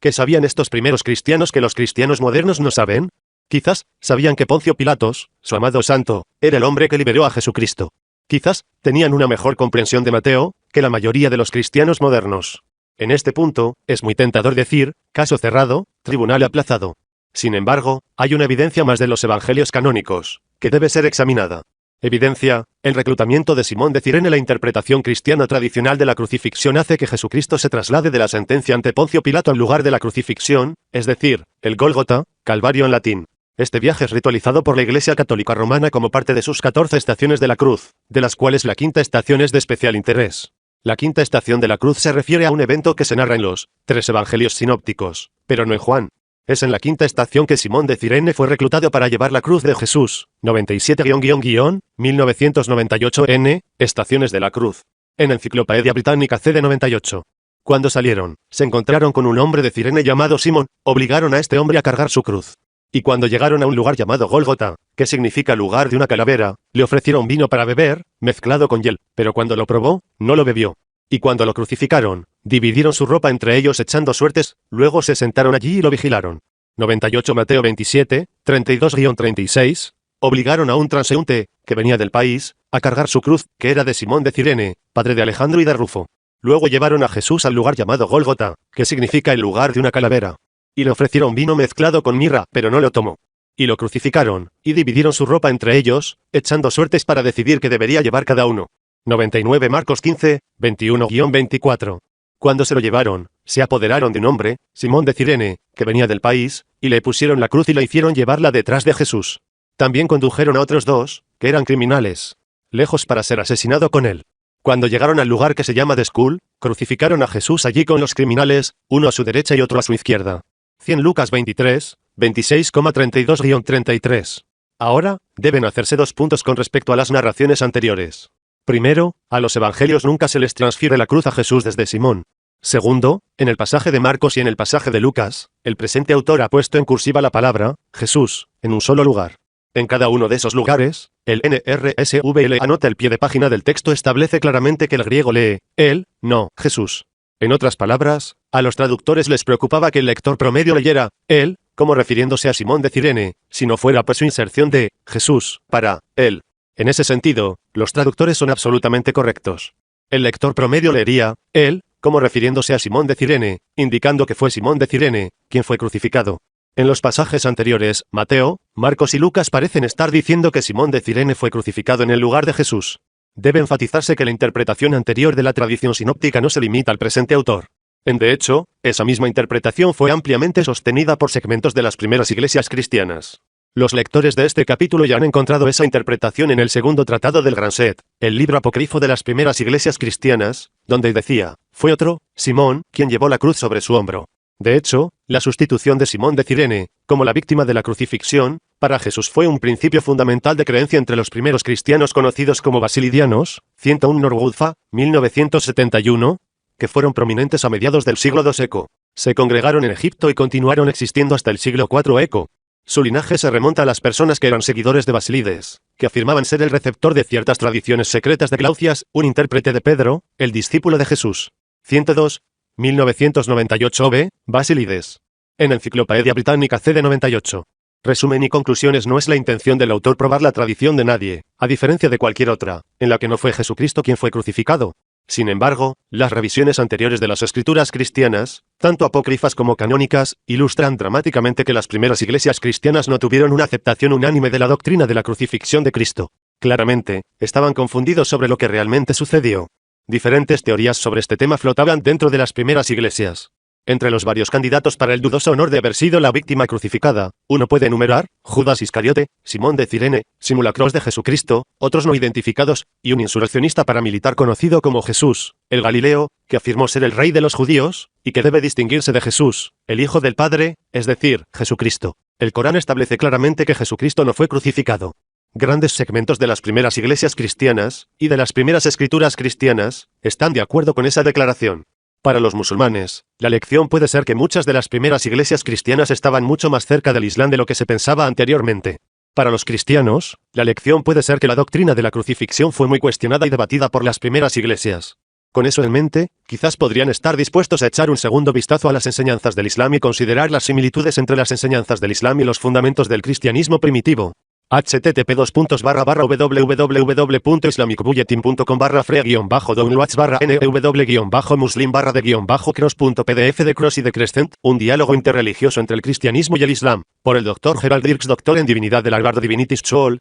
¿Qué sabían estos primeros cristianos que los cristianos modernos no saben? Quizás sabían que Poncio Pilatos, su amado santo, era el hombre que liberó a Jesucristo. Quizás tenían una mejor comprensión de Mateo que la mayoría de los cristianos modernos. En este punto, es muy tentador decir, caso cerrado, tribunal aplazado. Sin embargo, hay una evidencia más de los evangelios canónicos, que debe ser examinada. Evidencia, el reclutamiento de Simón de Cirene. La interpretación cristiana tradicional de la crucifixión hace que Jesucristo se traslade de la sentencia ante Poncio Pilato al lugar de la crucifixión, es decir, el Gólgota, Calvario en latín. Este viaje es ritualizado por la Iglesia Católica Romana como parte de sus 14 estaciones de la cruz, de las cuales la quinta estación es de especial interés. La quinta estación de la cruz se refiere a un evento que se narra en los 3 evangelios sinópticos, pero no en Juan. Es en la quinta estación que Simón de Cirene fue reclutado para llevar la cruz de Jesús. 97-1998 N. Estaciones de la cruz. En Enciclopedia Británica CD 98. Cuando salieron, se encontraron con un hombre de Cirene llamado Simón, obligaron a este hombre a cargar su cruz. Y cuando llegaron a un lugar llamado Gólgota, que significa lugar de una calavera, le ofrecieron vino para beber, mezclado con hiel, pero cuando lo probó, no lo bebió. Y cuando lo crucificaron, dividieron su ropa entre ellos echando suertes, luego se sentaron allí y lo vigilaron. 98 Mateo 27, 32-36, obligaron a un transeúnte, que venía del país, a cargar su cruz, que era de Simón de Cirene, padre de Alejandro y de Rufo. Luego llevaron a Jesús al lugar llamado Gólgota, que significa el lugar de una calavera. Y le ofrecieron vino mezclado con mirra, pero no lo tomó. Y lo crucificaron, y dividieron su ropa entre ellos, echando suertes para decidir qué debería llevar cada uno. 99 Marcos 15, 21-24. Cuando se lo llevaron, se apoderaron de un hombre, Simón de Cirene, que venía del país, y le pusieron la cruz y la hicieron llevarla detrás de Jesús. También condujeron a otros dos, que eran criminales, lejos para ser asesinado con él. Cuando llegaron al lugar que se llama The Skull, crucificaron a Jesús allí con los criminales, uno a su derecha y otro a su izquierda. 100 Lucas 23, 26,32-33. Ahora, deben hacerse 2 puntos con respecto a las narraciones anteriores. Primero, a los evangelios nunca se les transfiere la cruz a Jesús desde Simón. Segundo, en el pasaje de Marcos y en el pasaje de Lucas, el presente autor ha puesto en cursiva la palabra Jesús, en un solo lugar. En cada uno de esos lugares, el NRSVL anota el pie de página del texto establece claramente que el griego lee, él, no, Jesús. En otras palabras, a los traductores les preocupaba que el lector promedio leyera, él, como refiriéndose a Simón de Cirene, si no fuera por su inserción de, Jesús, para, él. En ese sentido, los traductores son absolutamente correctos. El lector promedio leería, él, como refiriéndose a Simón de Cirene, indicando que fue Simón de Cirene, quien fue crucificado. En los pasajes anteriores, Mateo, Marcos y Lucas parecen estar diciendo que Simón de Cirene fue crucificado en el lugar de Jesús. Debe enfatizarse que la interpretación anterior de la tradición sinóptica no se limita al presente autor. De hecho, esa misma interpretación fue ampliamente sostenida por segmentos de las primeras iglesias cristianas. Los lectores de este capítulo ya han encontrado esa interpretación en el segundo tratado del Gran Set, el libro apócrifo de las primeras iglesias cristianas, donde decía, fue otro, Simón, quien llevó la cruz sobre su hombro. De hecho, la sustitución de Simón de Cirene, como la víctima de la crucifixión, para Jesús fue un principio fundamental de creencia entre los primeros cristianos conocidos como basilidianos, 101 Norwoodfa, 1971, que fueron prominentes a mediados del siglo II ECO. Se congregaron en Egipto y continuaron existiendo hasta el siglo IV ECO. Su linaje se remonta a las personas que eran seguidores de Basílides, que afirmaban ser el receptor de ciertas tradiciones secretas de Glaucias, un intérprete de Pedro, el discípulo de Jesús. 102, 1998 OB, Basílides. En Enciclopedia Británica CD 98. Resumen y conclusiones. No es la intención del autor probar la tradición de nadie, a diferencia de cualquier otra, en la que no fue Jesucristo quien fue crucificado. Sin embargo, las revisiones anteriores de las escrituras cristianas, tanto apócrifas como canónicas, ilustran dramáticamente que las primeras iglesias cristianas no tuvieron una aceptación unánime de la doctrina de la crucifixión de Cristo. Claramente, estaban confundidos sobre lo que realmente sucedió. Diferentes teorías sobre este tema flotaban dentro de las primeras iglesias. Entre los varios candidatos para el dudoso honor de haber sido la víctima crucificada, uno puede enumerar, Judas Iscariote, Simón de Cirene, simulacros de Jesucristo, otros no identificados, y un insurreccionista paramilitar conocido como Jesús, el Galileo, que afirmó ser el rey de los judíos, y que debe distinguirse de Jesús, el Hijo del Padre, es decir, Jesucristo. El Corán establece claramente que Jesucristo no fue crucificado. Grandes segmentos de las primeras iglesias cristianas, y de las primeras escrituras cristianas, están de acuerdo con esa declaración. Para los musulmanes, la lección puede ser que muchas de las primeras iglesias cristianas estaban mucho más cerca del Islam de lo que se pensaba anteriormente. Para los cristianos, la lección puede ser que la doctrina de la crucifixión fue muy cuestionada y debatida por las primeras iglesias. Con eso en mente, quizás podrían estar dispuestos a echar un segundo vistazo a las enseñanzas del Islam y considerar las similitudes entre las enseñanzas del Islam y los fundamentos del cristianismo primitivo. http://www.islamicbulletin.com/free-downloads/new-muslim/de-cross.pdf de Cross y de Crescent, un diálogo interreligioso entre el cristianismo y el Islam, por el Dr. Gerald Dirks, doctor en divinidad de la Harvard Divinity School,